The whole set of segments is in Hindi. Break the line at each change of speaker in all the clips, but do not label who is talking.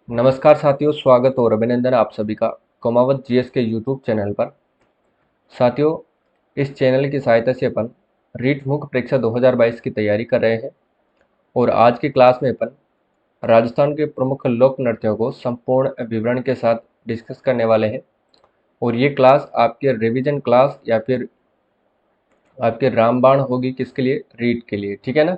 नमस्कार साथियों, स्वागत और अभिनंदन आप सभी का कुमावत जीएस के यूट्यूब चैनल पर। साथियों, इस चैनल की सहायता से अपन रीट मुख्य परीक्षा 2022 की तैयारी कर रहे हैं और आज की क्लास में अपन राजस्थान के प्रमुख लोक नृत्यों को संपूर्ण विवरण के साथ डिस्कस करने वाले हैं। और ये क्लास आपके रिवीजन क्लास या फिर आपके रामबाण होगी, किसके लिए? रीट के लिए, ठीक है ना।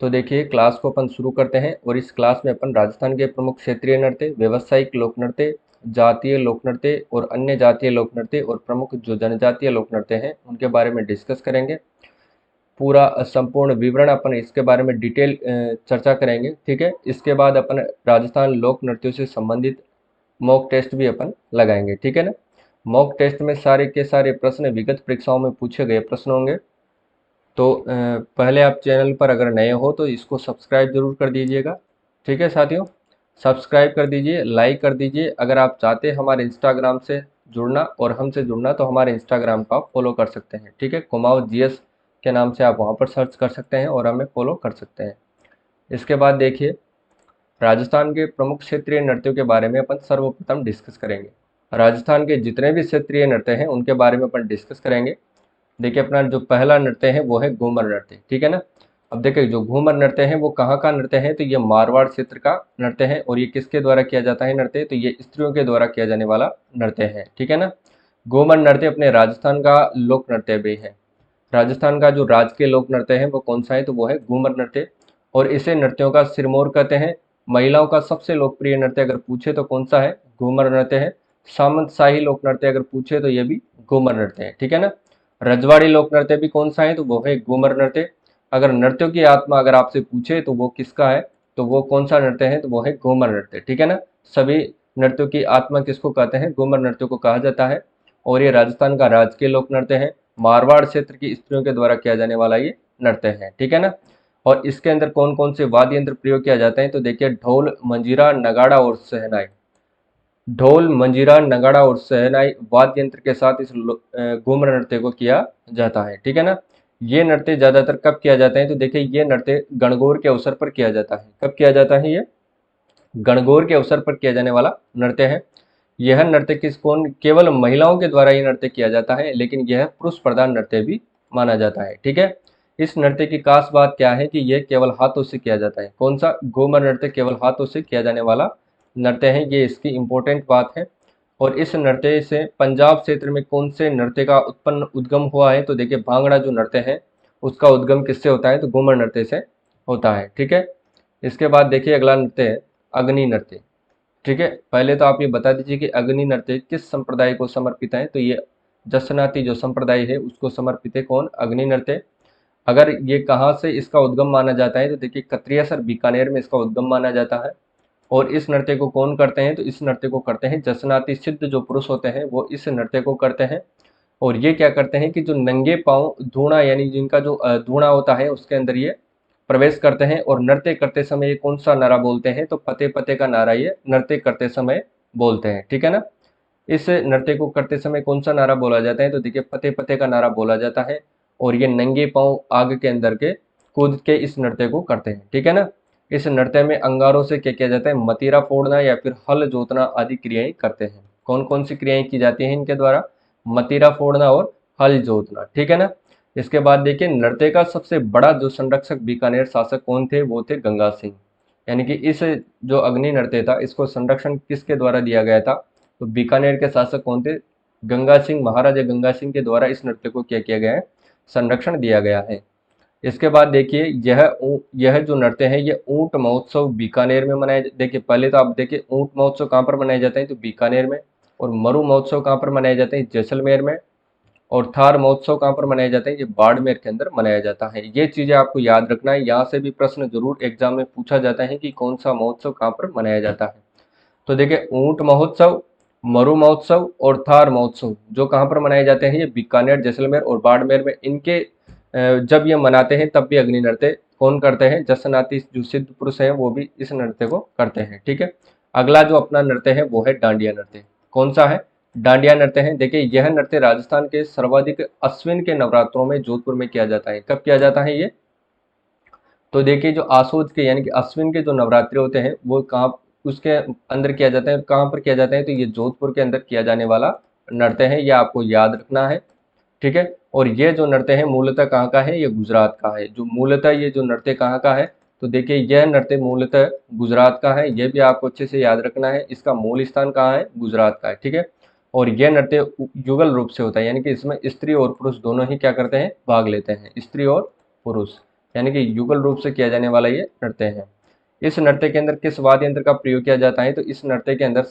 तो देखिए, क्लास को अपन शुरू करते हैं और इस क्लास में अपन राजस्थान के प्रमुख क्षेत्रीय नृत्य, व्यावसायिक लोक नृत्य, जातीय लोक नृत्य और अन्य जातीय लोक नृत्य और प्रमुख जो जनजातीय लोक नृत्य हैं उनके बारे में डिस्कस करेंगे। पूरा संपूर्ण विवरण अपन इसके बारे में डिटेल चर्चा करेंगे, ठीक है। इसके बाद अपन राजस्थान लोक नृत्यों से संबंधित मॉक टेस्ट भी अपन लगाएंगे, ठीक है ना। मॉक टेस्ट में सारे के सारे प्रश्न विगत परीक्षाओं में पूछे गए प्रश्न होंगे। तो पहले आप चैनल पर अगर नए हो तो इसको सब्सक्राइब जरूर कर दीजिएगा, ठीक है साथियों। सब्सक्राइब कर दीजिए, लाइक कर दीजिए। अगर आप चाहते हैं हमारे इंस्टाग्राम से जुड़ना और हमसे जुड़ना तो हमारे इंस्टाग्राम को आप फॉलो कर सकते हैं, ठीक है। कुमाऊं जीएस के नाम से आप वहां पर सर्च कर सकते हैं और हमें फॉलो कर सकते हैं। इसके बाद देखिए, राजस्थान के प्रमुख क्षेत्रीय नृत्यों के बारे में अपन सर्वप्रथम डिस्कस करेंगे। राजस्थान के जितने भी क्षेत्रीय नृत्य हैं उनके बारे में अपन डिस्कस करेंगे। देखिए, अपना जो पहला नृत्य है वो है घूमर नृत्य, ठीक है ना। अब देखिए, जो घूमर नृत्य है वो कहाँ का नृत्य है? तो ये मारवाड़ क्षेत्र का नृत्य है। और ये किसके द्वारा किया जाता है नृत्य? तो ये स्त्रियों के द्वारा किया जाने वाला नृत्य है, ठीक है ना। घूमर नृत्य अपने राजस्थान का लोक नृत्य भी है। राजस्थान का जो राजकीय लोक नृत्य है वो कौन सा है? तो वो है घूमर नृत्य। और इसे नृत्यों का सिरमौर कहते हैं। महिलाओं का सबसे लोकप्रिय नृत्य अगर पूछे तो कौन सा है? घूमर नृत्य है। सामंत शाही लोक नृत्य अगर पूछे तो ये भी घूमर नृत्य है, ठीक है ना। रजवाड़ी लोक नृत्य भी कौन सा है? तो वो है घूमर नृत्य। अगर नृत्यों की आत्मा अगर आपसे पूछे तो वो किसका है? तो वो कौन सा नृत्य है? तो वो है घूमर नृत्य, ठीक है ना। सभी नृत्यों की आत्मा किसको कहते हैं? घूमर नृत्य को कहा जाता है। और ये राजस्थान का राजकीय लोक नृत्य है। मारवाड़ क्षेत्र की स्त्रियों के द्वारा किया जाने वाला ये नृत्य है, ठीक है ना। और इसके अंदर कौन कौन से वाद्य यंत्र प्रयोग किया जाता है? तो देखिए, ढोल, मंजीरा, नगाड़ा और शहनाई। ढोल, मंजीरा, नगाड़ा और शहनाई वाद्य यंत्र के साथ इस घूमर नृत्य को किया जाता है, ठीक है ना। ये नृत्य ज्यादातर कब किया जाता है? तो देखिए, ये नृत्य गणगौर के अवसर पर किया जाता है। कब किया जाता है? ये गणगौर के अवसर पर किया जाने वाला नृत्य है। यह नृत्य किस कौन केवल महिलाओं के द्वारा ये नृत्य किया जाता है, लेकिन यह पुरुष प्रधान नृत्य भी माना जाता है, ठीक है। इस नृत्य की खास बात क्या है? कि यह केवल हाथों से किया जाता है। कौन सा? घूमर नृत्य केवल हाथों से किया जाने वाला नृत्य है, ये इसकी इंपॉर्टेंट बात है। और इस नृत्य से पंजाब क्षेत्र में कौन से नृत्य का उत्पन्न उद्गम हुआ है? तो देखिए, भांगड़ा जो नृत्य है उसका उद्गम किससे होता है? तो घूमर नृत्य से होता है, ठीक है। इसके बाद देखिए, अगला नृत्य है अग्नि नृत्य, ठीक है। पहले तो आप ये बता दीजिए कि अग्नि नृत्य किस संप्रदाय को समर्पित है? तो ये जसनाती जो संप्रदाय है उसको समर्पित है। कौन? अग्नि नृत्य। अगर ये कहाँ से इसका उद्गम माना जाता है? तो देखिए, कत्रियासर बीकानेर में इसका उद्गम माना जाता है। और इस नृत्य को कौन करते हैं? तो इस नृत्य को करते हैं जसनाती सिद्ध जो पुरुष होते हैं वो इस नृत्य को करते हैं। और ये क्या करते हैं कि जो नंगे पांव धूणा यानी जिनका जो धूणा होता है उसके अंदर ये प्रवेश करते हैं और नृत्य करते समय ये कौन सा नारा बोलते हैं? तो पते पते का नारा ये नृत्य करते समय बोलते हैं, ठीक है ना। इस नृत्य को करते समय कौन सा नारा बोला जाता है? तो देखिए, पते पते का नारा बोला जाता है। और ये नंगे पांव आग के अंदर के कूद के इस नृत्य को करते हैं, ठीक है ना। इस नृत्य में अंगारों से क्या किया जाता है? मतीरा फोड़ना या फिर हल जोतना आदि क्रियाएं करते हैं। कौन कौन सी क्रियाएं की जाती हैं इनके द्वारा? मतीरा फोड़ना और हल जोतना, ठीक है ना। इसके बाद देखिए, नृत्य का सबसे बड़ा जो संरक्षक बीकानेर शासक कौन थे? वो थे गंगा सिंह। यानी कि इस जो अग्नि नृत्य था इसको संरक्षण किसके द्वारा दिया गया था? तो बीकानेर के शासक कौन थे? गंगा सिंह, महाराजा गंगा सिंह के द्वारा इस नृत्य को क्या किया गया है? संरक्षण दिया गया है। इसके बाद देखिए, यह जो नृत्य है ये ऊंट महोत्सव बीकानेर में मनाया। देखिए, पहले तो आप देखिए ऊंट महोत्सव कहाँ पर मनाए जाते हैं? तो बीकानेर में। और मरु महोत्सव कहाँ पर मनाए जाते हैं? जैसलमेर में। और थार महोत्सव कहाँ पर मनाए जाते हैं? ये बाड़मेर के अंदर मनाया जाता है। ये चीजें आपको याद रखना है, यहाँ से भी प्रश्न जरूर एग्जाम में पूछा जाता है कि कौन सा महोत्सव कहाँ पर मनाया जाता है। तो देखिए, ऊंट महोत्सव, मरु महोत्सव और थार महोत्सव जो कहाँ पर मनाए जाते हैं? ये बीकानेर, जैसलमेर और बाड़मेर में। इनके जब ये मनाते हैं तब भी अग्नि नृत्य कौन करते हैं? जसनाती जो सिद्ध पुरुष हैं वो भी इस नृत्य को करते हैं, ठीक है। अगला जो अपना नृत्य है वो है डांडिया नृत्य। कौन सा है? डांडिया नृत्य है। देखिए, यह नृत्य राजस्थान के सर्वाधिक अश्विन के नवरात्रों में जोधपुर में किया जाता है। कब किया जाता है ये? तो देखिए, जो आसोद के यानी कि अश्विन के जो नवरात्रि होते हैं वो कहाँ उसके अंदर किया जाता है। कहाँ पर किया जाता है? तो ये जोधपुर के अंदर किया जाने वाला नृत्य है, यह आपको याद रखना है। ठीक है, और ये जो नृत्य है मूलतः कहाँ का है? ये गुजरात का है। जो मूलतः ये जो नृत्य कहाँ का है? तो देखिए यह नृत्य मूलतः गुजरात का है, ये भी आपको अच्छे से याद रखना है। इसका मूल स्थान कहाँ है? गुजरात का है। ठीक है, और यह नृत्य युगल रूप से होता है, यानी कि इसमें स्त्री और पुरुष दोनों ही क्या करते हैं? भाग लेते हैं, स्त्री और पुरुष, यानी कि युगल रूप से किया जाने वाला ये नृत्य है। इस नृत्य के अंदर किस वाद्य यंत्र का प्रयोग किया जाता है? तो इस नृत्य के अंदर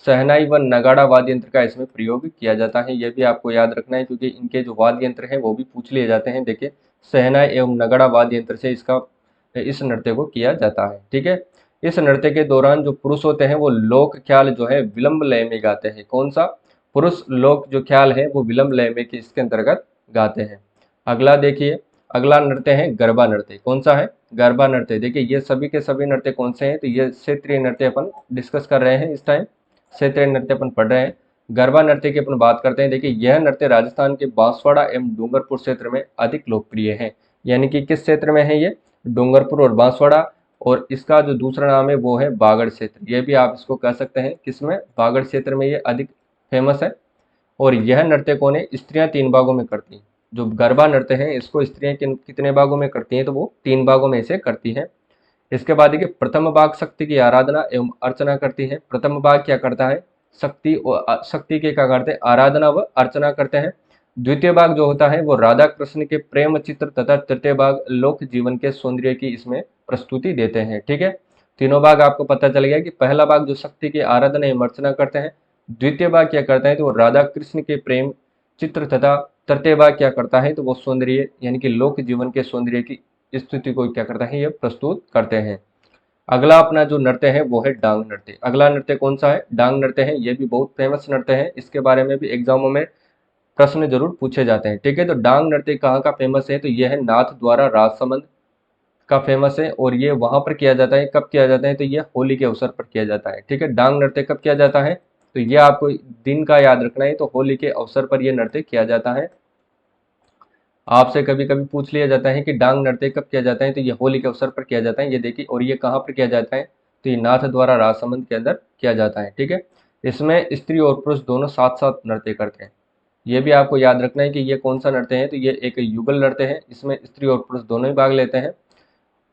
शहनाई व नगाड़ा वाद्य यंत्र का इसमें प्रयोग किया जाता है। यह भी आपको याद रखना है, क्योंकि इनके जो वाद्य यंत्र हैं वो भी पूछ लिए जाते हैं। देखिए शहनाई एवं नगाड़ा वाद्य यंत्र से इस नृत्य को किया जाता है। ठीक है, इस नृत्य के दौरान जो पुरुष होते हैं वो लोक ख्याल जो है विलंब लय में गाते हैं। कौन सा? पुरुष लोक जो ख्याल है वो विलंब लय में इसके अंतर्गत गाते हैं। अगला देखिए, अगला नृत्य है गरबा नृत्य। कौन सा है? गरबा नृत्य। देखिए ये सभी के सभी नृत्य कौन से हैं? तो ये क्षेत्रीय नृत्य अपन डिस्कस कर रहे हैं इस टाइम, क्षेत्रीय नृत्य अपन पढ़ रहे हैं। गरबा नृत्य की अपन बात करते हैं। देखिए यह नृत्य राजस्थान के बांसवाड़ा एवं डूंगरपुर क्षेत्र में अधिक लोकप्रिय है। यानी कि किस क्षेत्र में है ये? डूंगरपुर और बांसवाड़ा, और इसका जो दूसरा नाम है वो है बागड़ क्षेत्र। ये भी आप इसको कह सकते हैं, किसमें? बागड़ क्षेत्र में ये अधिक फेमस है। और यह नृत्य को ने स्त्रियां 3 भागों में करती हैं। जो गरबा नृत्य है इसको स्त्रियां कितने भागों में करती हैं? तो वो 3 भागों में इसे करती हैं। इसके बाद देखिए प्रथम भाग शक्ति की आराधना एवं अर्चना करती है। प्रथम भाग क्या करता है? शक्ति के क्या करते हैं? आराधना व अर्चना करते हैं। द्वितीय भाग जो होता है वो राधा कृष्ण के प्रेम चित्र तथा तृतीय भाग लोक जीवन के सौंदर्य की इसमें प्रस्तुति देते हैं। ठीक है, तीनों भाग आपको पता चल गया कि पहला भाग जो शक्ति की आराधना एवं अर्चना करते हैं, द्वितीय भाग क्या करता है? तो वो राधा कृष्ण के प्रेम चित्र तथा तृतीय भाग क्या करता है? तो वो सौंदर्य यानी कि लोक जीवन के सौंदर्य की स्थिति को क्या करता है? ये प्रस्तुत करते हैं। अगला अपना जो नृत्य है वो है डांग नृत्य। अगला नृत्य कौन सा है? डांग नृत्य है। ये भी बहुत फेमस नृत्य है, इसके बारे में भी एग्जामों में प्रश्न जरूर पूछे जाते हैं। ठीक है, तो डांग नृत्य कहाँ का फेमस है? तो यह है नाथ द्वारा राजसमंद का फेमस है, और ये वहां पर किया जाता है। कब किया जाता है? तो ये होली के अवसर पर किया जाता है। ठीक है, डांग नृत्य कब किया जाता है? तो ये आपको दिन का याद रखना है। तो होली के अवसर पर यह नृत्य किया जाता है। आपसे कभी कभी पूछ लिया जाता है कि डांग नृत्य कब किया जाता है? तो ये होली के अवसर पर किया जाता है। ये देखिए, और ये कहाँ पर किया जाता है? तो ये नाथ द्वारा राजसमंद के अंदर किया जाता है। ठीक है, इसमें स्त्री और पुरुष दोनों साथ साथ नृत्य करते हैं। ये भी आपको याद रखना है कि ये कौन सा नृत्य है? तो ये एक युगल नृत्य है, इसमें स्त्री और पुरुष दोनों ही भाग लेते हैं।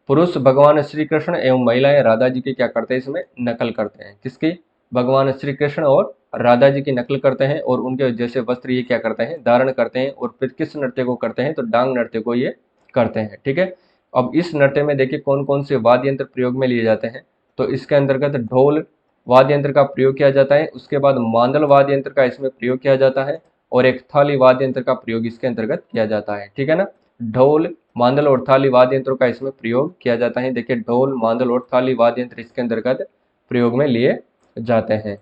पुरुष भगवान श्री कृष्ण एवं महिलाएं राधा जी की क्या करते हैं? इसमें नकल करते हैं। किसकी? भगवान श्री कृष्ण और राधा जी की नकल करते हैं, और उनके जैसे वस्त्र ये क्या करते हैं? धारण करते हैं। और फिर किस नृत्य को करते हैं? तो डांग नृत्य को ये करते हैं। ठीक है, अब इस नृत्य में देखिए कौन कौन से वाद्य यंत्र प्रयोग में लिए जाते हैं। तो इसके अंतर्गत ढोल वाद्य यंत्र का प्रयोग किया जाता है, उसके बाद मांदल वाद्य यंत्र का इसमें प्रयोग किया जाता है, और एक थाली वाद्य यंत्र का प्रयोग इसके अंतर्गत किया जाता है। ठीक है ना, ढोल मांदल और थाली वाद्य यंत्रों का इसमें प्रयोग किया जाता है। देखिए ढोल मांदल और थाली वाद्य यंत्र इसके अंतर्गत प्रयोग में लिए जाते हैं।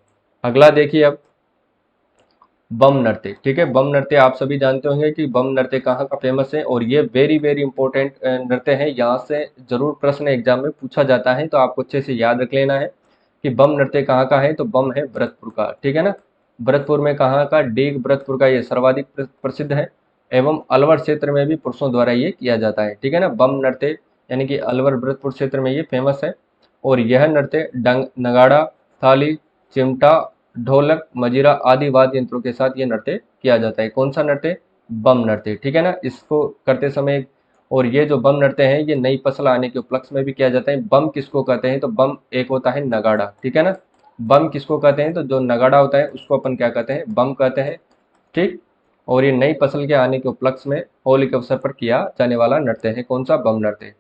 अगला देखिए अब बम नृत्य। ठीक है, बम नृत्य आप सभी जानते होंगे कि बम नृत्य कहाँ का फेमस है, और ये वेरी वेरी इंपॉर्टेंट नृत्य है। यहाँ से जरूर प्रश्न एग्जाम में पूछा जाता है, तो आपको अच्छे से याद रख लेना है कि बम नृत्य कहाँ का है। तो बम है भरतपुर का। ठीक है ना, भरतपुर में कहाँ का? डीग भरतपुर का ये सर्वाधिक प्रसिद्ध है, एवं अलवर क्षेत्र में भी पुरुषों द्वारा ये किया जाता है। ठीक है ना, बम नृत्य यानी कि अलवर भरतपुर क्षेत्र में ये फेमस है। और यह नृत्य नगाड़ा, थाली, चिमटा, ढोलक, मजीरा आदि वाद्य यंत्रों के साथ ये नृत्य किया जाता है। कौन सा नृत्य? बम नृत्य। ठीक है ना, इसको करते समय, और ये जो बम नृत्य है ये नई फसल आने के उपलक्ष्य में भी किया जाता है। बम किसको कहते हैं? तो बम एक होता है नगाड़ा। ठीक है ना, बम किसको कहते हैं? तो जो नगाड़ा होता है उसको अपन क्या कहते हैं? बम कहते हैं। ठीक, और ये नई फसल के आने के उपलक्ष्य में होली के अवसर पर किया जाने वाला नृत्य है। कौन सा? बम नृत्य।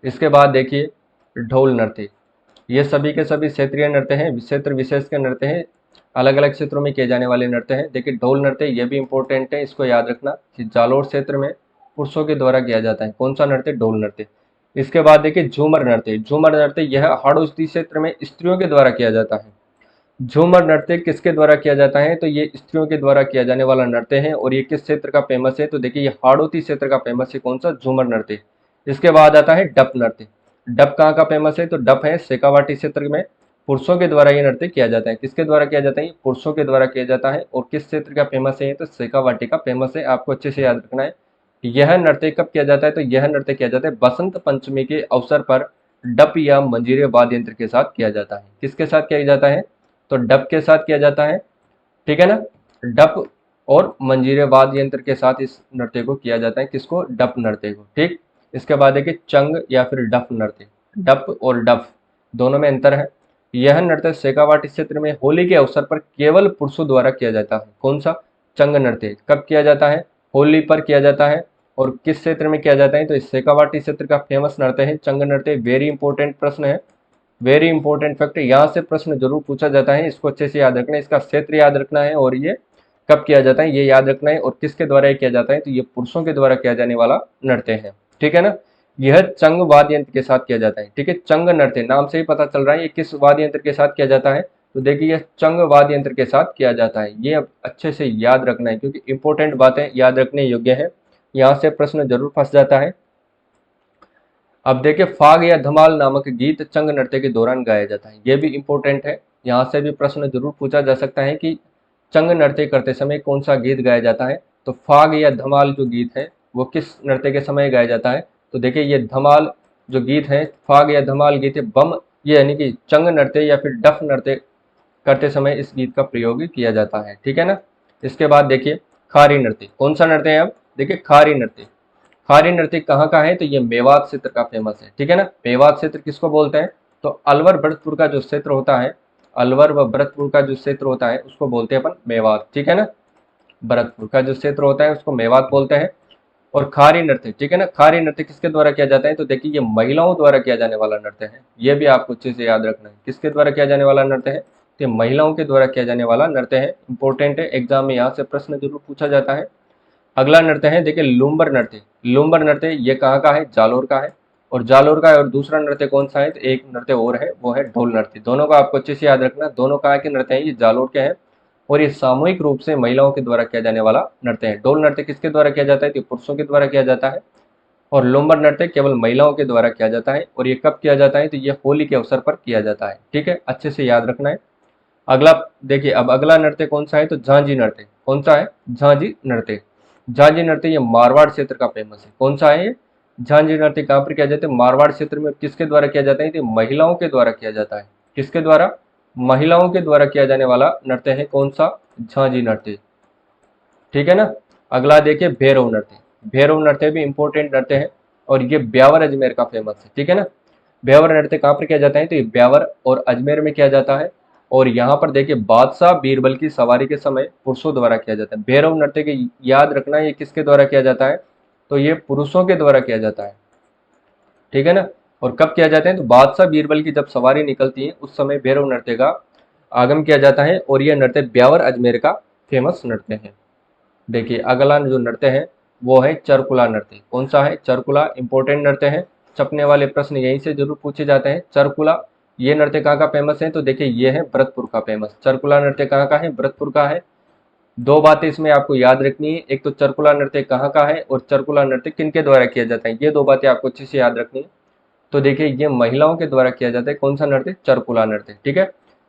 इसके बाद देखिए ढोल नृत्य। ये सभी के सभी क्षेत्रीय नृत्य हैं, क्षेत्र विशेष के नृत्य हैं, अलग अलग क्षेत्रों में किए जाने वाले नृत्य हैं। देखिए ढोल नृत्य ये भी इंपॉर्टेंट है, इसको याद रखना कि जालोर क्षेत्र में पुरुषों के द्वारा किया जाता है। कौन सा नृत्य? ढोल नृत्य। इसके बाद देखिए झूमर नृत्य। झूमर नृत्य यह हाड़ौती क्षेत्र में स्त्रियों के द्वारा किया जाता है। झूमर नृत्य किसके द्वारा किया जाता है? तो ये स्त्रियों के द्वारा किया जाने वाला नृत्य है, और ये किस क्षेत्र का फेमस है? तो देखिए ये हाड़ौती क्षेत्र का फेमस है। कौन सा? झूमर नृत्य। इसके बाद आता है डप नृत्य। डप कहाँ का फेमस है? तो डप है शेखावाटी क्षेत्र में, पुरुषों के द्वारा ये नृत्य किया जाता है। किसके द्वारा किया जाता है? पुरुषों के द्वारा किया जाता है। और किस क्षेत्र का फेमस है? तो शेखावाटी का फेमस है। आपको अच्छे से याद रखना है। यह नृत्य कब किया जाता है? तो यह नृत्य किया जाता है बसंत पंचमी के अवसर पर डप या मंजीरे वाद्य यंत्र के साथ किया जाता है। किसके साथ किया जाता है? तो डप के साथ किया जाता है, ठीक है ना। डप और मंजीरे वाद्य यंत्र के साथ इस नृत्य को किया जाता है। किसको? डप नृत्य को, ठीक। इसके बाद है कि चंग या फिर डफ नृत्य। डप और डफ दोनों में अंतर है। यह नृत्य शेखावाटी क्षेत्र में होली के अवसर पर केवल पुरुषों द्वारा किया जाता है। कौन सा? चंग नृत्य। कब किया जाता है? होली पर किया जाता है। और किस क्षेत्र में किया जाता है? तो इस शेखावाटी क्षेत्र का फेमस नृत्य है चंग नृत्य। वेरी इंपॉर्टेंट प्रश्न है, वेरी इंपॉर्टेंट फैक्ट। यहाँ से प्रश्न जरूर पूछा जाता है, इसको अच्छे से याद रखना है। इसका क्षेत्र याद रखना है और ये कब किया जाता है ये याद रखना है, और किसके द्वारा ये किया जाता है? तो ये पुरुषों के द्वारा किया जाने वाला नृत्य है, ठीक है ना। यह चंग वाद्य यंत्र के साथ किया जाता है, ठीक है। चंग नृत्य नाम से ही पता चल रहा है ये किस वाद्य यंत्र के साथ किया जाता है। तो देखिए यह चंग वाद्य यंत्र के साथ किया जाता है। ये अब अच्छे से याद रखना है क्योंकि इंपॉर्टेंट बातें याद रखने योग्य है, यहाँ से प्रश्न जरूर फंस जाता है। अब देखिए फाग या धमाल नामक गीत चंग नृत्य के दौरान गाया जाता है। ये भी इंपॉर्टेंट है, यहाँ से भी प्रश्न जरूर पूछा जा सकता है कि चंग नृत्य करते समय कौन सा गीत गाया जाता है। तो फाग या धमाल जो गीत है वो किस नृत्य के समय गाया जाता है? तो देखिए ये धमाल जो गीत है, फाग या धमाल गीत है, बम ये यानी कि चंग नृत्य या फिर डफ नृत्य करते समय इस गीत का प्रयोग किया जाता है, ठीक है ना। इसके बाद देखिए खारी नृत्य। कौन सा नृत्य है? अब देखिए खारी नृत्य। खारी नृत्य कहाँ का है? तो ये मेवात क्षेत्र का फेमस है, ठीक है ना। मेवात क्षेत्र किसको बोलते हैं? तो अलवर भरतपुर का जो क्षेत्र होता है, अलवर व भरतपुर का जो क्षेत्र होता है उसको बोलते हैं अपन मेवात, ठीक है ना। भरतपुर का जो क्षेत्र होता है उसको मेवात बोलते हैं। और खारी नृत्य, ठीक है ना। खारी नृत्य किसके द्वारा किया जाता है? तो देखिए ये महिलाओं द्वारा किया जाने वाला नृत्य है। ये भी आपको अच्छे से याद रखना है, किसके द्वारा किया जाने वाला नृत्य है? तो महिलाओं के द्वारा किया जाने वाला नृत्य है। इंपॉर्टेंट है, एग्जाम में यहाँ से प्रश्न जरूर पूछा जाता है। अगला नृत्य है देखिए लुम्बर नृत्य। लुम्बर नृत्य ये कहाँ का है? जालोर का है। और जालोर का है। और दूसरा नृत्य कौन सा है? तो एक नृत्य और है, वो है ढोल नृत्य। दोनों का आपको अच्छे से याद रखना, दोनों कहाँ के नृत्य हैं? ये जालोर के हैं। और ये सामूहिक रूप से महिलाओं के द्वारा किया जाने वाला नृत्य है। ढोल नृत्य किसके द्वारा किया जाता है? तो पुरुषों के द्वारा किया जाता है। और लुम्बर नृत्य केवल महिलाओं के द्वारा किया जाता है। और ये कब किया जाता है? तो ये होली के अवसर पर किया जाता है, ठीक है। अच्छे से याद रखना है। अगला देखिए, अब अगला नृत्य कौन सा है? तो झांझी नृत्य। कौन सा है? झांझी नृत्य। झांझी नृत्य ये मारवाड़ क्षेत्र का फेमस है। कौन सा है ये? झांझी नृत्य कहाँ पर किया जाता है? मारवाड़ क्षेत्र में। किसके द्वारा किया जाता है? तो महिलाओं के द्वारा किया जाता है। किसके द्वारा? महिलाओं के द्वारा किया जाने वाला नृत्य है कौन सा? झांझी नृत्य, ठीक है ना। अगला देखिए भैरव नृत्य। भैरव नृत्य भी इंपॉर्टेंट नृत्य है और ये ब्यावर अजमेर का फेमस है, ठीक है ना। ब्यावर नृत्य कहाँ पर किया जाता है? तो ये ब्यावर और अजमेर में किया जाता है। और यहाँ पर देखिए बादशाह बीरबल की सवारी के समय पुरुषों द्वारा किया जाता है। भैरव नृत्य के याद रखना ये किसके द्वारा किया जाता है? तो ये पुरुषों के द्वारा किया जाता है, ठीक है ना। और कब किया जाता है? तो बादशाह बीरबल की जब सवारी निकलती है उस समय भैरव नृत्य का आगम किया जाता है। और यह नृत्य ब्यावर अजमेर का फेमस नृत्य है। देखिए अगला जो नृत्य है वो है चरकुला नृत्य। कौन सा है? चरकुला इंपॉर्टेंट नृत्य है। छपने वाले प्रश्न यहीं से जरूर पूछे जाते हैं। चरकुला ये नृत्य कहाँ का फेमस है? तो देखिए ये है भरतपुर का फेमस। चरकुला नृत्य कहाँ का है? भरतपुर का है। दो बातें इसमें आपको याद रखनी है, एक तो चरकुला नृत्य कहाँ का है और चरकुला नृत्य किनके द्वारा किया जाता है, ये दो बातें आपको अच्छे से याद रखनी है। तो देखिए ये महिलाओं के द्वारा किया जाता है। कौन सा नृत्य? चरकुला नृत्य, ठीक है।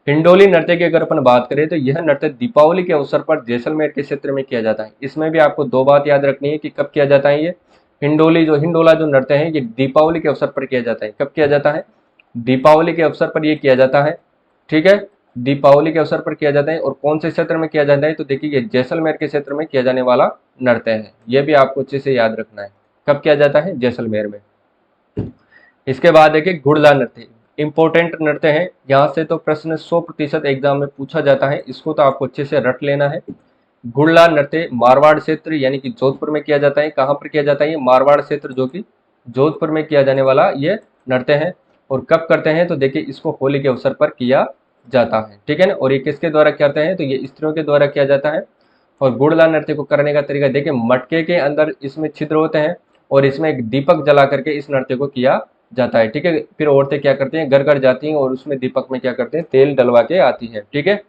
हिंडोली नृत्य की अगर अपन बात करें तो यह नृत्य दीपावली के अवसर पर जैसलमेर के क्षेत्र में किया जाता है। इसमें भी आपको दो बात याद रखनी है कि कब किया जाता है ये हिंडोला जो नृत्य है ये दीपावली के अवसर पर किया जाता है। कब किया जाता है? दीपावली के अवसर पर ये किया जाता है, ठीक है। दीपावली के अवसर पर किया जाता है। और कौन से क्षेत्र में किया जाता है? तो देखिए ये जैसलमेर के क्षेत्र में किया जाने वाला नृत्य है। ये भी आपको अच्छे से याद रखना है, कब किया जाता है? जैसलमेर में। इसके बाद देखिए घुड़ला नृत्य। इंपॉर्टेंट नृत्य है, यहाँ से तो प्रश्न 100% एग्जाम में पूछा जाता है, इसको तो आपको अच्छे से रट लेना है। घुड़ला नृत्य मारवाड़ क्षेत्र यानी कि जोधपुर में किया जाता है। कहाँ पर किया जाता है? ये मारवाड़ क्षेत्र जो कि जोधपुर में किया जाने वाला ये नृत्य है। और कब करते हैं? तो देखिए इसको होली के अवसर पर किया जाता है, ठीक है ना। और ये किसके द्वारा करते हैं? तो ये स्त्रियों के द्वारा किया जाता है। और घुड़ला नृत्य को करने का तरीका देखिए, मटके के अंदर इसमें छिद्र होते हैं और इसमें एक दीपक जला करके इस नृत्य को किया जाता है, ठीक है। फिर औरतें क्या करती हैं? घर घर जाती हैं और उसमें दीपक में क्या करते हैं? तेल डलवा के आती हैं, ठीक है।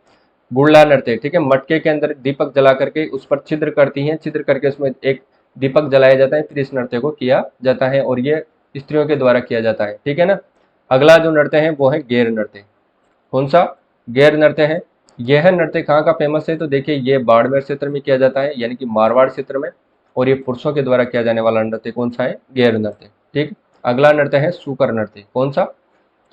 गुड़ला नृत्य, ठीक है। मटके के अंदर दीपक जला करके उस पर छिद्र करती हैं, छिद्र करके उसमें एक दीपक जलाया जाता है, फिर इस नृत्य को किया जाता है। और ये स्त्रियों के द्वारा किया जाता है, ठीक है ना। अगला जो नृत्य है वो है गैर नृत्य। कौन सा? गैर नृत्य है। यह नृत्य कहाँ का फेमस है? तो देखिए ये बाड़मेर क्षेत्र में किया जाता है यानी कि मारवाड़ क्षेत्र में। और ये पुरुषों के द्वारा किया जाने वाला नृत्य कौन सा है? गैर नृत्य, ठीक। अगला नृत्य है सूकर नृत्य। कौन सा?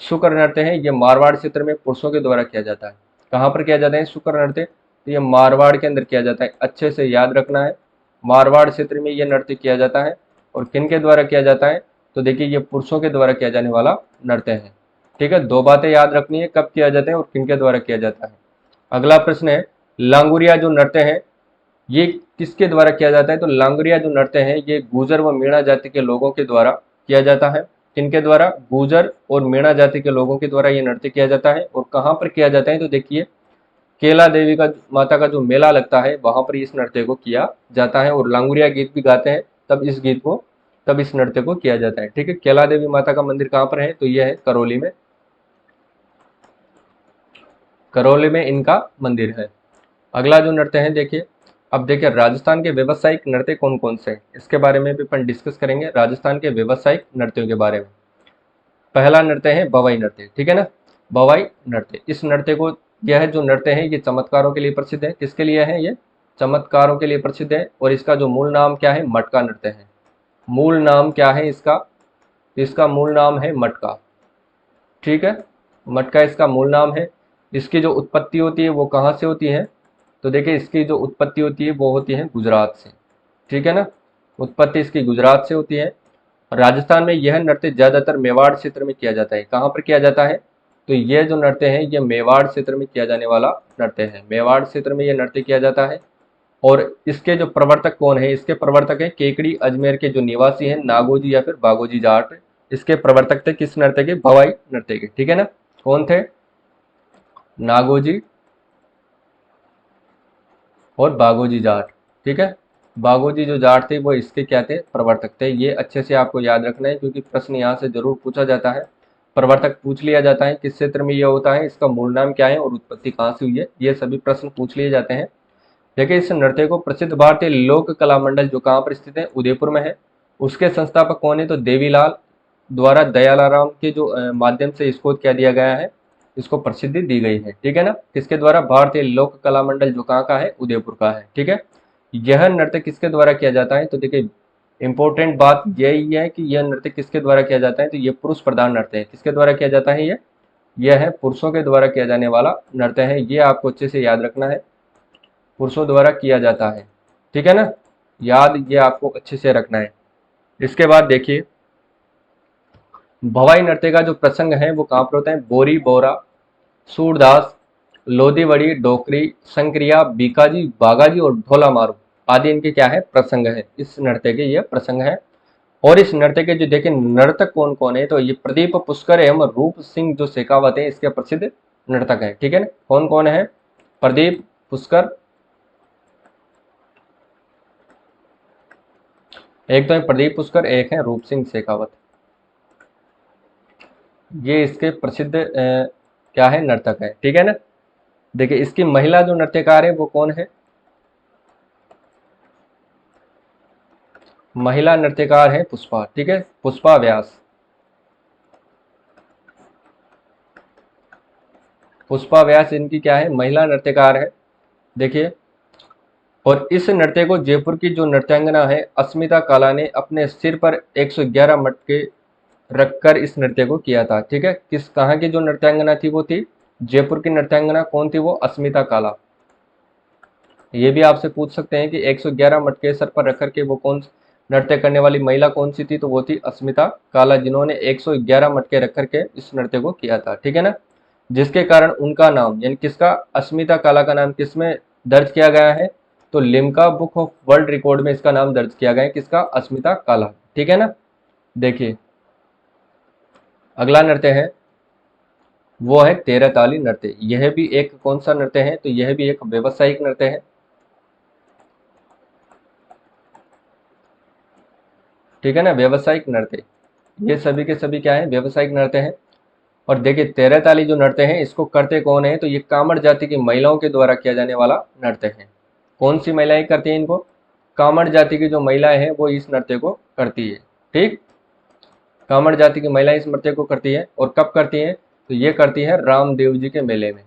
सूकर नृत्य है, ये मारवाड़ क्षेत्र में पुरुषों के द्वारा किया जाता है। कहाँ पर किया जाता है सूकर नृत्य? तो ये मारवाड़ के अंदर किया जाता है। अच्छे से याद रखना है, मारवाड़ क्षेत्र में ये नृत्य किया जाता है। और किन के द्वारा किया जाता है? तो देखिए ये पुरुषों के द्वारा किया जाने वाला नृत्य है। ठीक है, दो बातें याद रखनी है, कब किया जाता है और किन के द्वारा किया जाता है। अगला प्रश्न है लांगुरिया जो नृत्य है ये किसके द्वारा किया जाता है? तो लांगुरिया जो नृत्य है ये गुर्जर व मीणा जाति के लोगों के द्वारा किया जाता है। किनके द्वारा? गुर्जर और मीणा जाति के लोगों के द्वारा ये नृत्य किया जाता है। और कहाँ पर किया जाता है? तो देखिए केला देवी का माता का जो मेला लगता है वहां पर इस नृत्य को किया जाता है। और लांगुरिया गीत भी गाते हैं तब इस नृत्य को किया जाता है। ठीक है, केला देवी माता का मंदिर कहाँ पर है? तो यह है करौली में। करौली में इनका मंदिर है। अगला जो नृत्य है देखिए, अब देखिए राजस्थान के व्यावसायिक नृत्य कौन कौन से हैं इसके बारे में भी अपन डिस्कस करेंगे, राजस्थान के व्यावसायिक नृत्यों के बारे में। पहला नृत्य है भवाई नृत्य। ठीक है ना, भवाई नृत्य। इस नृत्य को, यह जो नृत्य है ये चमत्कारों के लिए प्रसिद्ध है। किसके लिए है? ये चमत्कारों के लिए प्रसिद्ध है। और इसका जो मूल नाम क्या है? मटका नृत्य है। मूल नाम क्या है इसका? इसका मूल नाम है मटका। ठीक है, मटका इसका मूल नाम है। इसकी जो उत्पत्ति होती है वो कहाँ से होती है? तो देखिए इसकी जो उत्पत्ति होती है वो होती है गुजरात से। ठीक है ना, उत्पत्ति इसकी गुजरात से होती है। राजस्थान में यह नृत्य ज्यादातर मेवाड़ क्षेत्र में किया जाता है। कहाँ पर किया जाता है? तो यह जो नृत्य है ये मेवाड़ क्षेत्र में किया जाने वाला नृत्य है। मेवाड़ क्षेत्र में यह नृत्य किया जाता है। और इसके जो प्रवर्तक कौन है? इसके प्रवर्तक है केकड़ी अजमेर के जो निवासी हैं नागोजी या फिर बागोजी जाट। इसके प्रवर्तक थे किस नृत्य के? भवाई नृत्य के। ठीक है ना, कौन थे? नागोजी और बागोजी जाट। ठीक है, बागोजी जो जाट थे वो इसके क्या थे? प्रवर्तक थे। ये अच्छे से आपको याद रखना है क्योंकि प्रश्न यहाँ से जरूर पूछा जाता है। प्रवर्तक पूछ लिया जाता है किस क्षेत्र में यह होता है, इसका मूल नाम क्या है और उत्पत्ति कहाँ से हुई है, ये सभी प्रश्न पूछ लिए जाते हैं। देखिए इस नृत्य को प्रसिद्ध भारतीय लोक कला मंडल जो कहाँ पर स्थित है? उदयपुर में है। उसके संस्थापक कौन है? तो देवीलाल द्वारा दयालाराम के जो माध्यम से इसको क्या दिया गया है? इसको प्रसिद्धि दी गई है। ठीक है ना, किसके द्वारा? भारतीय लोक कला मंडल जो कहाँ का है? उदयपुर का है। ठीक है, यह नृत्य किसके द्वारा किया जाता है? तो देखिए इंपॉर्टेंट बात यही है कि यह नृत्य किसके द्वारा किया जाता है? तो यह पुरुष प्रधान नृत्य है। किसके द्वारा किया जाता है? यह है पुरुषों के द्वारा किया जाने वाला नृत्य है। ये आपको अच्छे से याद रखना है, पुरुषों द्वारा किया जाता है। ठीक है ना, याद ये आपको अच्छे से रखना है। इसके बाद देखिए भवाई नृत्य का जो प्रसंग है वो कहाँ पर होता है? बोरी बोरा, सूरदास, लोधीवड़ी, डोकरी, संक्रिया, बीकाजी, बागाजी और ढोला मारू आदि इनके क्या है? प्रसंग है। इस नृत्य के ये प्रसंग है। और इस नृत्य के जो देखिए नर्तक कौन कौन है? तो ये प्रदीप पुष्कर एवं रूप सिंह जो शेखावत है इसके प्रसिद्ध नर्तक है। ठीक है ना, कौन कौन है? प्रदीप पुष्कर, एक तो है प्रदीप पुष्कर, एक है रूप सिंह शेखावत। ये इसके प्रसिद्ध क्या है? नर्तक है। ठीक है ना, देखिए इसकी महिला जो नृत्यकार है वो कौन है? महिला नृत्यकार है पुष्पा। ठीक है, पुष्पा व्यास। पुष्पा व्यास इनकी क्या है? महिला नृत्यकार है। देखिए, और इस नृत्य को जयपुर की जो नृत्यांगना है अस्मिता काला ने अपने सिर पर 111 मटके रखकर इस नृत्य को किया था। ठीक है, किस कहाँ की जो नृत्यांगना थी वो थी जयपुर की नृत्यांगना। कौन थी वो? अस्मिता काला। ये भी आपसे पूछ सकते हैं कि 111 मटके सर पर रख करके वो कौन नृत्य करने वाली महिला कौन सी थी? तो वो थी अस्मिता काला, जिन्होंने 111 मटके रख करके इस नृत्य को किया था। ठीक है ना, जिसके कारण उनका नाम यानी किसका? अस्मिता काला का नाम किसमें दर्ज किया गया है? तो Limca book of world record में इसका नाम दर्ज किया गया है। किसका? अस्मिता काला। ठीक है ना, देखिए अगला नृत्य है वो है तेरह ताली नृत्य। यह भी एक कौन सा नृत्य है? तो यह भी एक व्यवसायिक नृत्य है। ठीक है ना, व्यवसायिक नृत्य। ये सभी के सभी क्या है? व्यवसायिक नृत्य है। और देखिए तेरह ताली जो नृत्य है इसको करते कौन है? तो ये कामड़ जाति की महिलाओं के द्वारा किया जाने वाला नृत्य है। कौन सी महिलाएं करती हैं इनको? कामड़ जाति की जो महिलाएं हैं वो इस नृत्य को करती है। ठीक, कामड़ जाति की महिलाएं इस नृत्य को करती है। और कब करती हैं? तो ये करती है रामदेव जी के मेले में।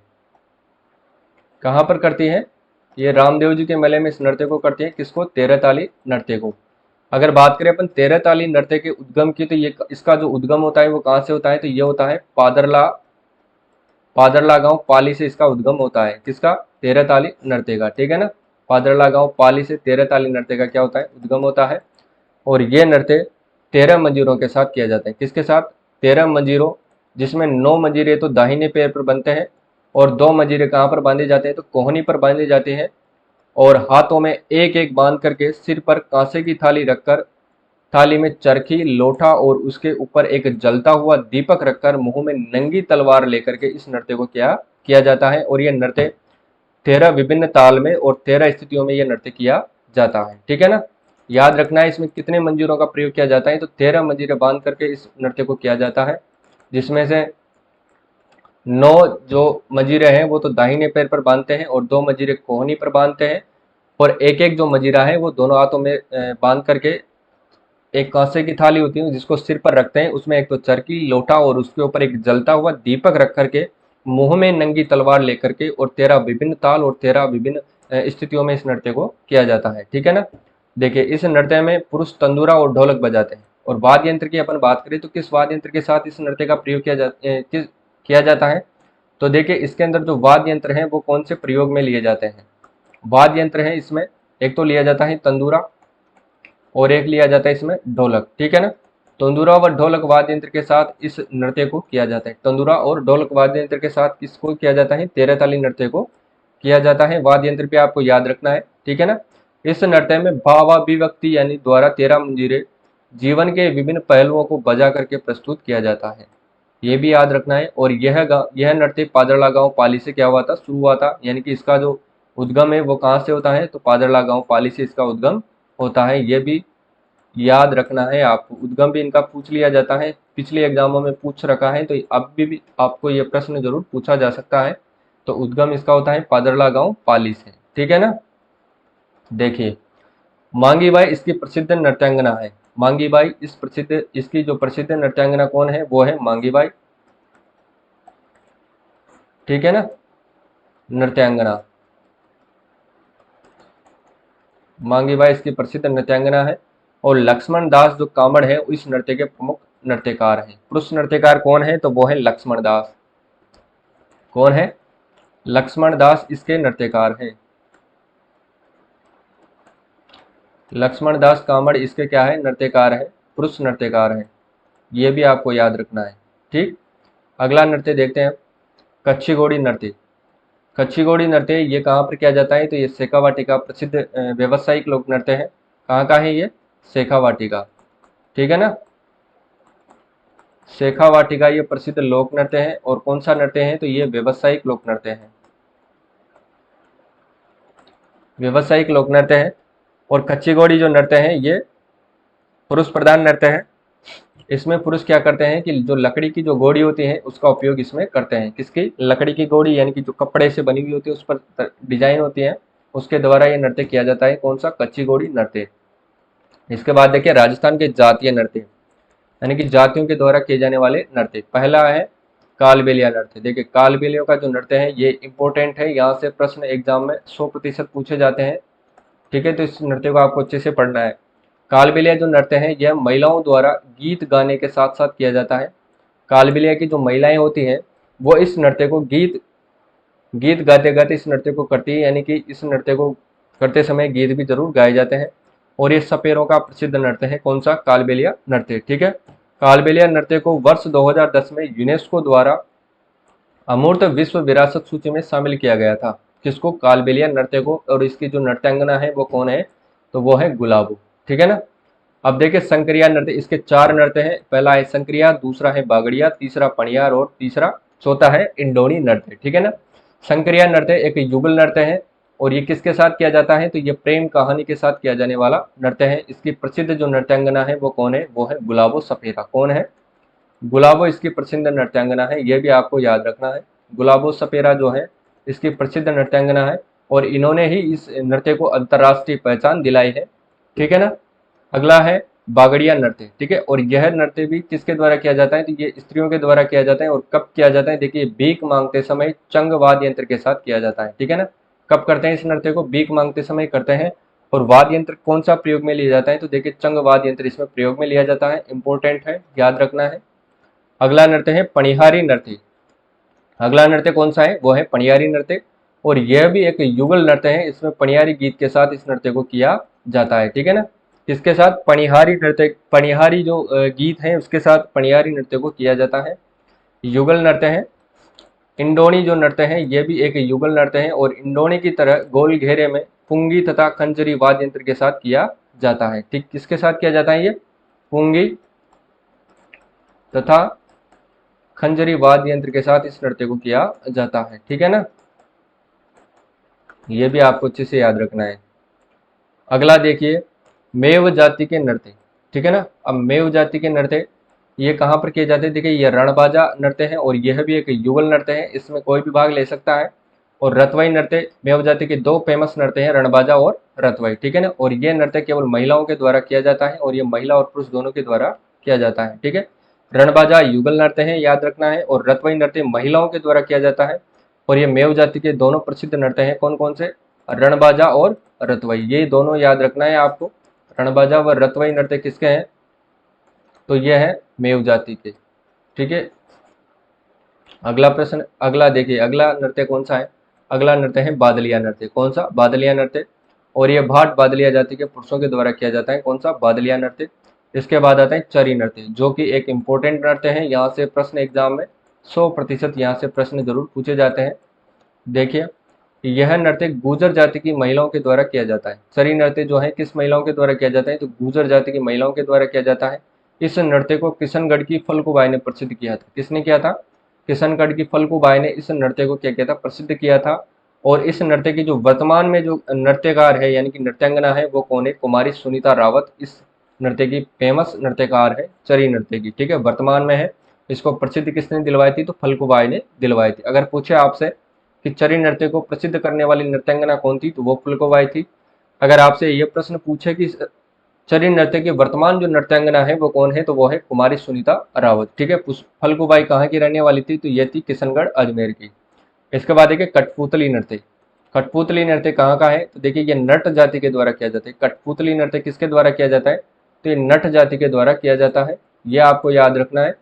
कहाँ पर करती है? ये रामदेव जी के मेले में इस नृत्य को करती है। किसको? तेरह ताली नृत्य को। अगर बात करें अपन 13 ताली नृत्य के उद्गम की, तो ये इसका जो उद्गम होता है वो कहाँ से होता है, तो ये होता है पादरला गांव पाली से इसका उद्गम होता है। किसका? 13 ताली नृत्य का, ठीक है ना। पादरला गांव पाली से 13 ताली नृत्य का क्या होता है, उद्गम होता है। और ये नृत्य 13 मंजीरों के साथ किया जाता है। किसके साथ? 13 मंजीरों, जिसमें 9 मंजीरे तो दाहिने पैर पर बनते हैं और 2 मंजीरे कहाँ पर बांधे जाते हैं, तो कोहनी पर बांधे जाते हैं। और हाथों में एक एक बांध करके सिर पर कांसे की थाली रखकर, थाली में चरखी, लोटा और उसके ऊपर एक जलता हुआ दीपक रखकर मुंह में नंगी तलवार लेकर के इस नृत्य को क्या किया जाता है। और ये नृत्य 13 विभिन्न ताल में और 13 स्थितियों में यह नृत्य किया जाता है, ठीक है ना। याद रखना है इसमें कितने मंजीरों का प्रयोग किया जाता है, तो 13 मंजीरें बांध करके इस नृत्य को किया जाता है, जिसमें से 9 जो मंजीरे हैं वो तो दाहिने पैर पर बांधते हैं और 2 मंजीरे कोहनी पर बांधते हैं। और एक एक जो मंजीरा है वो दोनों हाथों में बांध करके एक कांसे की थाली होती है जिसको सिर पर रखते हैं, उसमें एक तो चरखी, लोटा और उसके ऊपर एक जलता हुआ दीपक रख करके मुंह में नंगी तलवार लेकर के, और 13 विभिन्न ताल और 13 विभिन्न स्थितियों में इस नृत्य को किया जाता है, ठीक है ना। देखिए इस नृत्य में पुरुष तंदूरा और ढोलक बजाते हैं। और वाद्य यंत्र की अपन बात करें तो किस वाद्य यंत्र के साथ इस नृत्य का प्रयोग किया जाता है, तो देखिए इसके अंदर जो वाद्य यंत्र हैं वो कौन से प्रयोग में लिए जाते हैं। वाद्य यंत्र है इसमें, एक तो लिया जाता है तंदूरा और एक लिया जाता है इसमें ढोलक, ठीक है ना। तंदूरा व ढोलक वाद्य यंत्र के साथ इस नृत्य को किया जाता है। तंदूरा और ढोलक वाद्य यंत्र के साथ किसको किया जाता है, 13 ताली नृत्य को किया जाता है। वाद्य यंत्र पे आपको याद रखना है, ठीक है ना। इस नृत्य में भावाभिव्यक्ति यानी द्वारा 13 मंजीरे जीवन के विभिन्न पहलुओं को बजा करके प्रस्तुत किया जाता है, ये भी याद रखना है। और यह नृत्य पादरला गांव पाली से क्या हुआ था, शुरू हुआ था, यानी कि इसका जो उद्गम है वो कहाँ से होता है, तो पादरला गांव पाली से इसका उद्गम होता है, ये भी याद रखना है आपको। उद्गम भी इनका पूछ लिया जाता है, पिछले एग्जामों में पूछ रखा है, तो अब भी आपको ये प्रश्न जरूर पूछा जा सकता है। तो उद्गम इसका होता है पादरला गांव पाली से, ठीक है ना। देखिए मांगी बाई इसकी प्रसिद्ध नृत्यांगना है। मांगी बाई इसकी जो प्रसिद्ध नृत्यांगना कौन है, वो है मांगी बाई, ठीक है ना, नृत्यांगना। मांगी बाई इसकी प्रसिद्ध नृत्यांगना है। और लक्ष्मण दास जो कामड़ है इस नृत्य के प्रमुख नृत्यकार हैं। पुरुष नृत्यकार कौन है, तो वो है लक्ष्मण दास। कौन है, लक्ष्मण दास इसके नृत्यकार हैं। लक्ष्मण दास कामड़ इसके क्या है, नृत्यकार है, पुरुष नृत्यकार हैं, ये भी आपको याद रखना है, ठीक। अगला नृत्य देखते हैं, कच्छी घोड़ी नृत्य। कच्छी घोड़ी नृत्य ये कहाँ पर किया जाता है, तो ये शेखावाटी का प्रसिद्ध व्यावसायिक लोक नृत्य है। कहाँ का है ये, शेखावाटी का, ठीक है ना। शेखावाटी का ये प्रसिद्ध लोक नृत्य है। और कौन सा नृत्य है, तो ये व्यावसायिक लोक नृत्य है, व्यावसायिक लोक नृत्य है। और कच्ची घोड़ी जो नृत्य है ये पुरुष प्रधान नृत्य है। इसमें पुरुष क्या करते हैं कि जो लकड़ी की जो घोड़ी होती है उसका उपयोग इसमें करते हैं। किसकी, लकड़ी की घोड़ी, यानी कि जो कपड़े से बनी हुई होती है उस पर डिजाइन होती है, उसके द्वारा ये नृत्य किया जाता है। कौन सा, कच्ची घोड़ी नृत्य। इसके बाद देखिए राजस्थान के जातीय नृत्य, यानी कि जातियों के द्वारा किए जाने वाले नृत्य। पहला है कालबेलिया नृत्य। देखिए कालबेलियों का जो नृत्य है ये इंपॉर्टेंट है, यहाँ से प्रश्न एग्जाम में 100% पूछे जाते हैं, ठीक है। तो इस नृत्य को आपको अच्छे से पढ़ना है। कालबेलिया जो नृत्य है यह महिलाओं द्वारा गीत गाने के साथ साथ किया जाता है। कालबेलिया की जो महिलाएं होती हैं वो इस नृत्य को गीत गीत गाते गाते इस नृत्य को करती है, यानी कि इस नृत्य को करते समय गीत भी जरूर गाए जाते हैं। और ये सपेरों का प्रसिद्ध नृत्य है। कौन सा, कालबेलिया नृत्य, ठीक है। कालबेलिया नृत्य को वर्ष 2010 में यूनेस्को द्वारा अमूर्त विश्व विरासत सूची में शामिल किया गया था। किसको, कालबेलिया नृत्य को। और इसकी जो नृत्यांगना है वो कौन है, तो वो है गुलाबो, ठीक है ना। अब देखिए संक्रिया नृत्य, इसके 4 नृत्य हैं। पहला है संक्रिया, दूसरा है बागड़िया, तीसरा पणियार और चौथा है इंडोनी नृत्य, ठीक है ना। संक्रिया नृत्य एक युगल नृत्य है और ये किसके साथ किया जाता है, तो ये प्रेम कहानी के साथ किया जाने वाला नृत्य है। इसकी प्रसिद्ध जो नृत्यांगना है वो कौन है, वो है गुलाबो सपेरा। कौन है, गुलाबो इसकी प्रसिद्ध नृत्यांगना है, यह भी आपको याद रखना है। गुलाबो सपेरा जो है इसकी प्रसिद्ध नृत्यांगना है और इन्होंने ही इस नृत्य को अंतर्राष्ट्रीय पहचान दिलाई है, ठीक है ना। अगला है बागड़िया नृत्य, ठीक है। और यह नृत्य भी किसके द्वारा किया जाता है, तो ये स्त्रियों के द्वारा किया जाता है। और कब किया जाता है, देखिए भीख मांगते समय चंग वाद्य यंत्र के साथ किया जाता है, ठीक है ना। कब करते हैं इस नृत्य को, भीख मांगते समय करते हैं। और वाद्य यंत्र कौन सा प्रयोग में लिया जाता है, तो देखिए चंग वाद्य यंत्र इसमें प्रयोग में लिया जाता है, इंपॉर्टेंट है, याद रखना है। अगला नृत्य है पणिहारी नृत्य। अगला नृत्य कौन सा है, वो है पणिहारी नृत्य, और यह भी एक युगल नृत्य है। इसमें पणिहारी गीत के साथ इस नृत्य को किया जाता है, ठीक है ना। किसके साथ, पणिहारी नृत्य, पणिहारी जो गीत है उसके साथ पणिहारी नृत्य को किया जाता है, युगल नृत्य है। इंडोनी जो नृत्य है ये भी एक युगल नृत्य है, और इंडोनी की तरह गोल घेरे में पुंगी तथा खंजरी वाद्य यंत्र के साथ किया जाता है। ठीक, किसके साथ किया जाता है, ये पुंगी तथा खंजरी वाद्य यंत्र के साथ इस नृत्य को किया जाता है, ठीक है ना। ये भी आपको अच्छे से याद रखना है। अगला देखिए मेव जाति के नृत्य, ठीक है ना। अब मेव जाति के नृत्य ये कहाँ पर किए जाते हैं, देखिए ये रणबाजा नृत्य है, और यह भी एक युगल नृत्य है, इसमें कोई भी भाग ले सकता है। और रतवाई नृत्य, मेव जाति के दो फेमस नृत्य हैं, रणबाजा और रतवाई, ठीक है ना। और ये नृत्य केवल महिलाओं के द्वारा किया जाता है, और ये महिला और पुरुष दोनों के द्वारा किया जाता है, ठीक है। रणबाजा युगल नृत्य है, याद रखना है, और रतवाई नृत्य महिलाओं के द्वारा किया जाता है। और ये मेव जाति के दोनों प्रसिद्ध नृत्य हैं, कौन कौन से, रणबाजा और रतवाई, ये दोनों याद रखना है आपको। रणबाजा व रतवाई नृत्य किसके हैं, तो यह है मेव जाति के, ठीक है। अगला प्रश्न, अगला देखिए अगला नृत्य कौन सा है, अगला नृत्य है बादलिया नृत्य। कौन सा, बादलिया नृत्य, और ये भाट बादलिया जाति के पुरुषों के द्वारा किया जाता है, कौन सा, बादलिया नृत्य। इसके बाद आता है चरी नृत्य, जो कि एक इंपॉर्टेंट नृत्य है, यहाँ से प्रश्न एग्जाम में 100% यहाँ से प्रश्न जरूर पूछे जाते हैं। देखिए यह नृत्य गुर्जर जाति की महिलाओं के द्वारा किया जाता है। चरी नृत्य जो है किस महिलाओं के द्वारा किया जाता है, तो गुर्जर जाति की महिलाओं के द्वारा किया जाता है। इस नृत्य को किशनगढ़ की फल्गुबाई ने प्रसिद्ध किया था। किसने किया था, किशनगढ़ की फल्गुबाई ने इस नृत्य को क्या किया था, प्रसिद्ध किया था। और इस नृत्य की जो वर्तमान में जो नृत्यकार है यानी कि नृत्यांगना है वो कौन है, कुमारी सुनीता रावत इस नृत्य की फेमस नृत्यकार है, चरी नृत्य की, ठीक है, वर्तमान में है। इसको प्रसिद्ध किसने दिलवाई थी, तो फल्गुबाई ने दिलवाई थी। अगर पूछे आपसे कि चरी नृत्य को प्रसिद्ध करने वाली नृत्यांगना कौन थी, तो वो फल्गुबाई थी। अगर आपसे ये प्रश्न पूछे कि चरी नृत्य की वर्तमान जो नृत्यांगना है वो कौन है, तो वो है कुमारी सुनीता रावत, ठीक है। फल्गुबाई कहाँ की रहने वाली थी, तो ये थी किशनगढ़ अजमेर की। इसके बाद देखिए कठपुतली नृत्य। कठपुतली नृत्य कहाँ का है, तो देखिए ये नट जाति के द्वारा किया जाता है। कठपुतली नृत्य किसके द्वारा किया जाता है, तो ये नट जाति के द्वारा किया जाता है, ये आपको याद रखना है।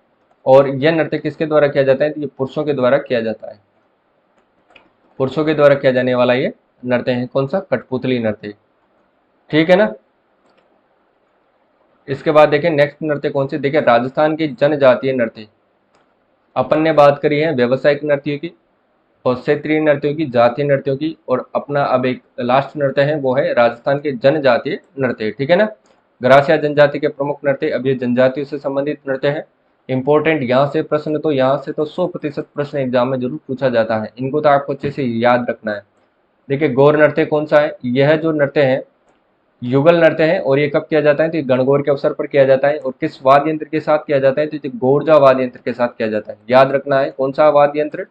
और यह नृत्य किसके द्वारा किया जाता है, तो ये पुरुषों के द्वारा किया जाता है, पुरुषों के द्वारा किया जाने वाला ये नृत्य है, कौन सा, कठपुतली नृत्य, ठीक है ना। इसके बाद देखिए नेक्स्ट नृत्य कौन सी, देखिए राजस्थान की जनजातीय नृत्य। अपन ने बात करी है व्यावसायिक नृत्यों की और क्षेत्रीय नृत्यों की, जातीय नृत्यों की, और अपना अब एक लास्ट नृत्य है वो है राजस्थान के जनजातीय नृत्य, ठीक है ना। ग्रासिया जनजाति के प्रमुख नृत्य, अब ये जनजातियों से संबंधित नृत्य है। इंपॉर्टेंट यहाँ से प्रश्न, तो यहाँ से तो 100% प्रश्न एग्जाम में जरूर पूछा जाता है, इनको तो आपको अच्छे से याद रखना है। देखिए गौर नृत्य कौन सा है, यह जो नृत्य है युगल नृत्य है, और ये कब किया जाता है, तो गणगौर के अवसर पर किया जाता है। और किस वाद्य यंत्र के साथ किया जाता है, तो गोरजा वाद्य यंत्र के साथ किया जाता है, याद रखना है, कौन सा वाद्य यंत्र,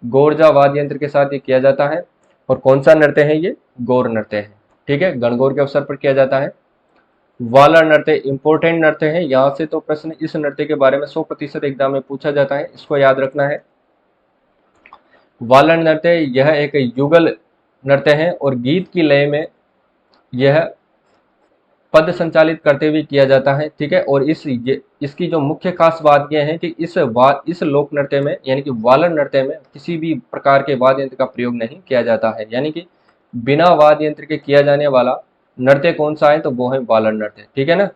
गोरजा वाद्य यंत्र के साथ ये किया जाता है। और कौन सा नृत्य है, ये गौर नृत्य है, ठीक है, गणगौर के अवसर पर किया जाता है। वालर नृत्य इंपॉर्टेंट नृत्य है, यहाँ से तो प्रश्न इस नृत्य के बारे में 100% एग्जाम में पूछा जाता है, इसको याद रखना है। वालर नृत्य यह एक युगल नृत्य है, और गीत की लय में यह पद संचालित करते हुए किया जाता है, ठीक है। और इसकी जो मुख्य खास बात यह है कि इस लोक नृत्य में यानी कि वालर नृत्य में किसी भी प्रकार के वाद्य यंत्र का प्रयोग नहीं किया जाता है, यानी कि बिना वाद्य यंत्र के किया जाने वाला नृत्य कौन सा है, तो वो है वालर नृत्य, ठीक है ना।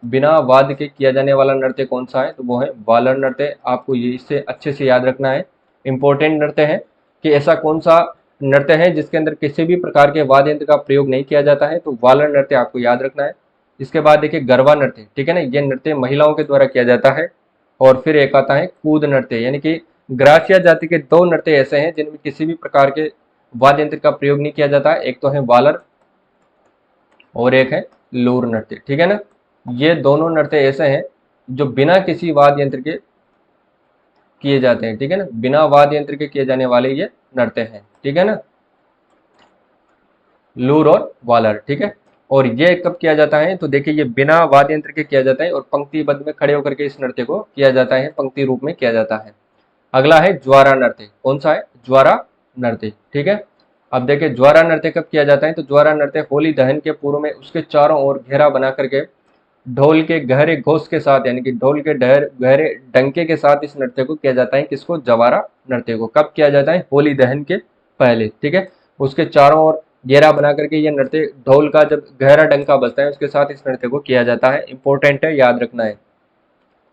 बिना वाद्य के किया जाने वाला नृत्य कौन सा है, तो वो है वालर नृत्य। आपको ये इससे अच्छे से याद रखना है, इंपॉर्टेंट नृत्य है कि ऐसा कौन सा नृत्य है जिसके अंदर किसी भी प्रकार के वाद्य यंत्र का प्रयोग नहीं किया जाता है, तो वालर नृत्य आपको याद रखना है। इसके बाद देखिए गरबा नृत्य, ठीक है ना, यह नृत्य महिलाओं के द्वारा किया जाता है। और फिर एक आता है कूद नृत्य, यानी कि ग्रासिया जाति के दो नृत्य ऐसे हैं जिनमें किसी भी प्रकार के वाद्य यंत्र का प्रयोग नहीं किया जाता है, एक तो है वालर और एक है लूर नृत्य, ठीक है ना। ये दोनों नृत्य ऐसे हैं जो बिना किसी वाद्य यंत्र के किए जाते हैं, ठीक है ना, बिना वाद्य यंत्र के किए जाने वाले ये नृत्य हैं, ठीक है ना, लूर और वालर, ठीक है। और ये कब किया जाता है, तो देखिए ये बिना वाद्य यंत्र के किया जाता है, और पंक्तिबद्ध में खड़े होकर के इस नृत्य को किया जाता है, पंक्ति रूप में किया जाता है। अगला है ज्वारा नृत्य, कौन सा है, ज्वारा नृत्य, ठीक है। अब देखिए ज्वारा नृत्य कब किया जाता है, तो ज्वारा नृत्य होली दहन के पूर्व में उसके चारों ओर घेरा बना करके ढोल के गहरे घोष के साथ, यानी कि ढोल के गहरे डंके के साथ इस नृत्य को किया जाता है। किसको? जवारा नृत्य को। कब किया जाता है? होली दहन के पहले, ठीक है। उसके चारों ओर घेरा बना करके ये नृत्य, ढोल का जब गहरा डंका बजता है उसके साथ इस नृत्य को किया जाता है। इंपॉर्टेंट है, याद रखना है।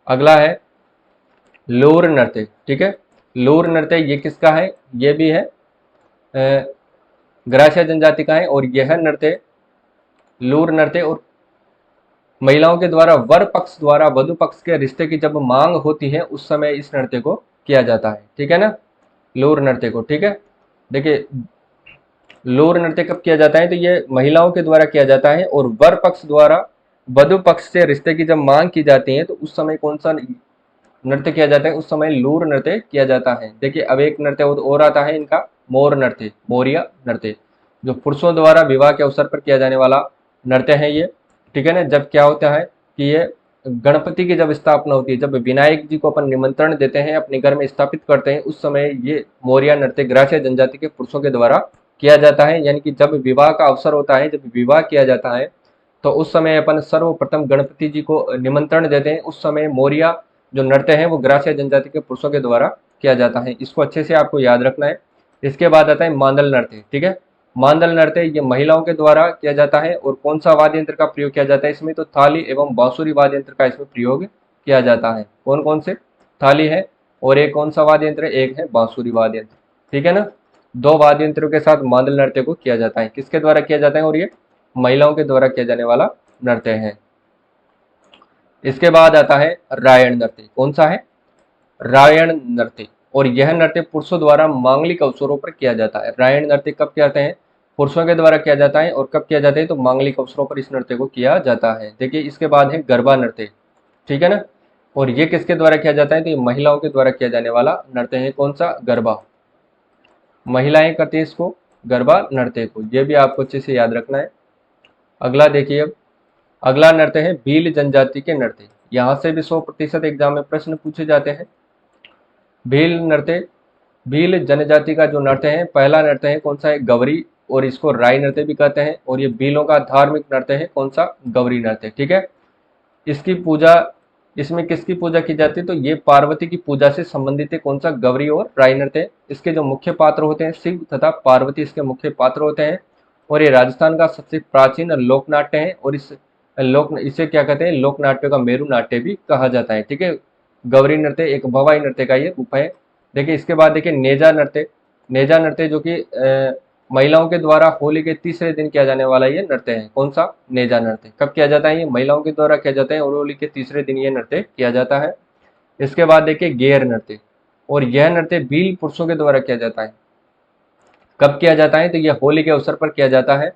अगला है लोर नृत्य, ठीक है। लोर नृत्य ये किसका है? ये भी है ग्रासिया जनजाति का है। और यह नृत्य, लोर नृत्य, और महिलाओं के द्वारा वर पक्ष द्वारा वधु पक्ष के रिश्ते की जब मांग होती है उस समय इस नृत्य को किया जाता है, ठीक है ना, लोर नृत्य को, ठीक है। देखिए लोर नृत्य कब किया जाता है, तो ये महिलाओं के द्वारा किया जाता है। और वर पक्ष द्वारा वधु पक्ष से रिश्ते की जब मांग की जाती है तो उस समय कौन सा नृत्य किया जाता है? उस समय लोर नृत्य किया जाता है। देखिए अब एक नृत्य और आता है इनका, मोर नृत्य, मोरिया नृत्य, जो पुरुषों द्वारा विवाह के अवसर पर किया जाने वाला नृत्य है ये, ठीक है ना। जब क्या होता है कि ये गणपति की जब स्थापना होती है, जब विनायक जी को अपन निमंत्रण देते हैं, अपने घर में स्थापित करते हैं, उस समय ये मोरिया नृत्य ग्रासिया जनजाति के पुरुषों के द्वारा किया जाता है। यानी कि जब विवाह का अवसर होता है, जब विवाह किया जाता है, तो उस समय अपन सर्वप्रथम गणपति जी को निमंत्रण देते हैं। उस समय मोरिया जो नृत्य है वो ग्रासिया जनजाति के पुरुषों के द्वारा किया जाता है। इसको अच्छे से आपको याद रखना है। इसके बाद आता है मांदल नृत्य, ठीक है। मांदल नृत्य ये महिलाओं के द्वारा किया जाता है। और कौन सा वाद्य यंत्र का प्रयोग किया जाता है इसमें? तो थाली एवं बांसुरी वाद्य यंत्र का इसमें प्रयोग किया जाता है। कौन कौन से? थाली है, और एक कौन सा वाद्य यंत्र? एक है बांसुरी वाद्य यंत्र, ठीक है ना। दो वाद्य यंत्रों के साथ मांदल नृत्य को किया जाता है। किसके द्वारा किया जाता है? और ये महिलाओं के द्वारा किया जाने वाला नृत्य है। इसके बाद आता है रायण नृत्य। कौन सा है? रायण नृत्य। और यह नृत्य पुरुषों द्वारा मांगलिक अवसरों पर किया जाता है। रायण नृत्य कब करते हैं? पुरुषों के द्वारा किया जाता है। और कब किया जाता है? तो मांगलिक अवसरों पर इस नृत्य को किया जाता है। देखिए इसके बाद है गरबा नृत्य, ठीक है ना। और ये किसके द्वारा किया जाता है? तो ये महिलाओं के द्वारा किया जाने वाला नृत्य है। कौन सा? गरबा। महिलाएं करती है इसको, गरबा नृत्य को। ये भी आपको अच्छे से याद रखना है। अगला देखिए, अब अगला नृत्य है भील जनजाति के नृत्य। यहाँ से भी 100% एग्जाम में प्रश्न पूछे जाते हैं। भील नृत्य, भील जनजाति का जो नृत्य है, पहला नृत्य है कौन सा है? गौरी। और इसको राय नृत्य भी कहते हैं। और ये भीलों का धार्मिक नृत्य है। कौन सा? गौरी नृत्य, ठीक है। इसकी पूजा, इसमें किसकी पूजा की जाती है? तो ये पार्वती की पूजा से संबंधित है। कौन सा? गौरी और राय नृत्य। इसके जो मुख्य पात्र होते हैं, शिव तथा पार्वती इसके मुख्य पात्र होते हैं। और ये राजस्थान का सबसे प्राचीन लोकनाट्य है। और इसे क्या कहते हैं? लोक नाट्य का मेरु नाट्य भी कहा जाता है, ठीक है। गौरी नृत्य एक भवाई नृत्य का ये रूप है। देखिए इसके बाद देखिए नेजा नृत्य। नेजा नृत्य जो कि महिलाओं के द्वारा होली के तीसरे दिन किया जाने वाला ये नृत्य है। कौन सा? नेजा नृत्य। कब किया जाता है? ये महिलाओं के द्वारा किया जाता है और होली के तीसरे दिन ये नृत्य किया जाता है। इसके बाद देखिए गेर नृत्य। और यह नृत्य भील पुरुषों के द्वारा किया जाता है। कब किया जाता है? तो यह होली के अवसर पर किया जाता है।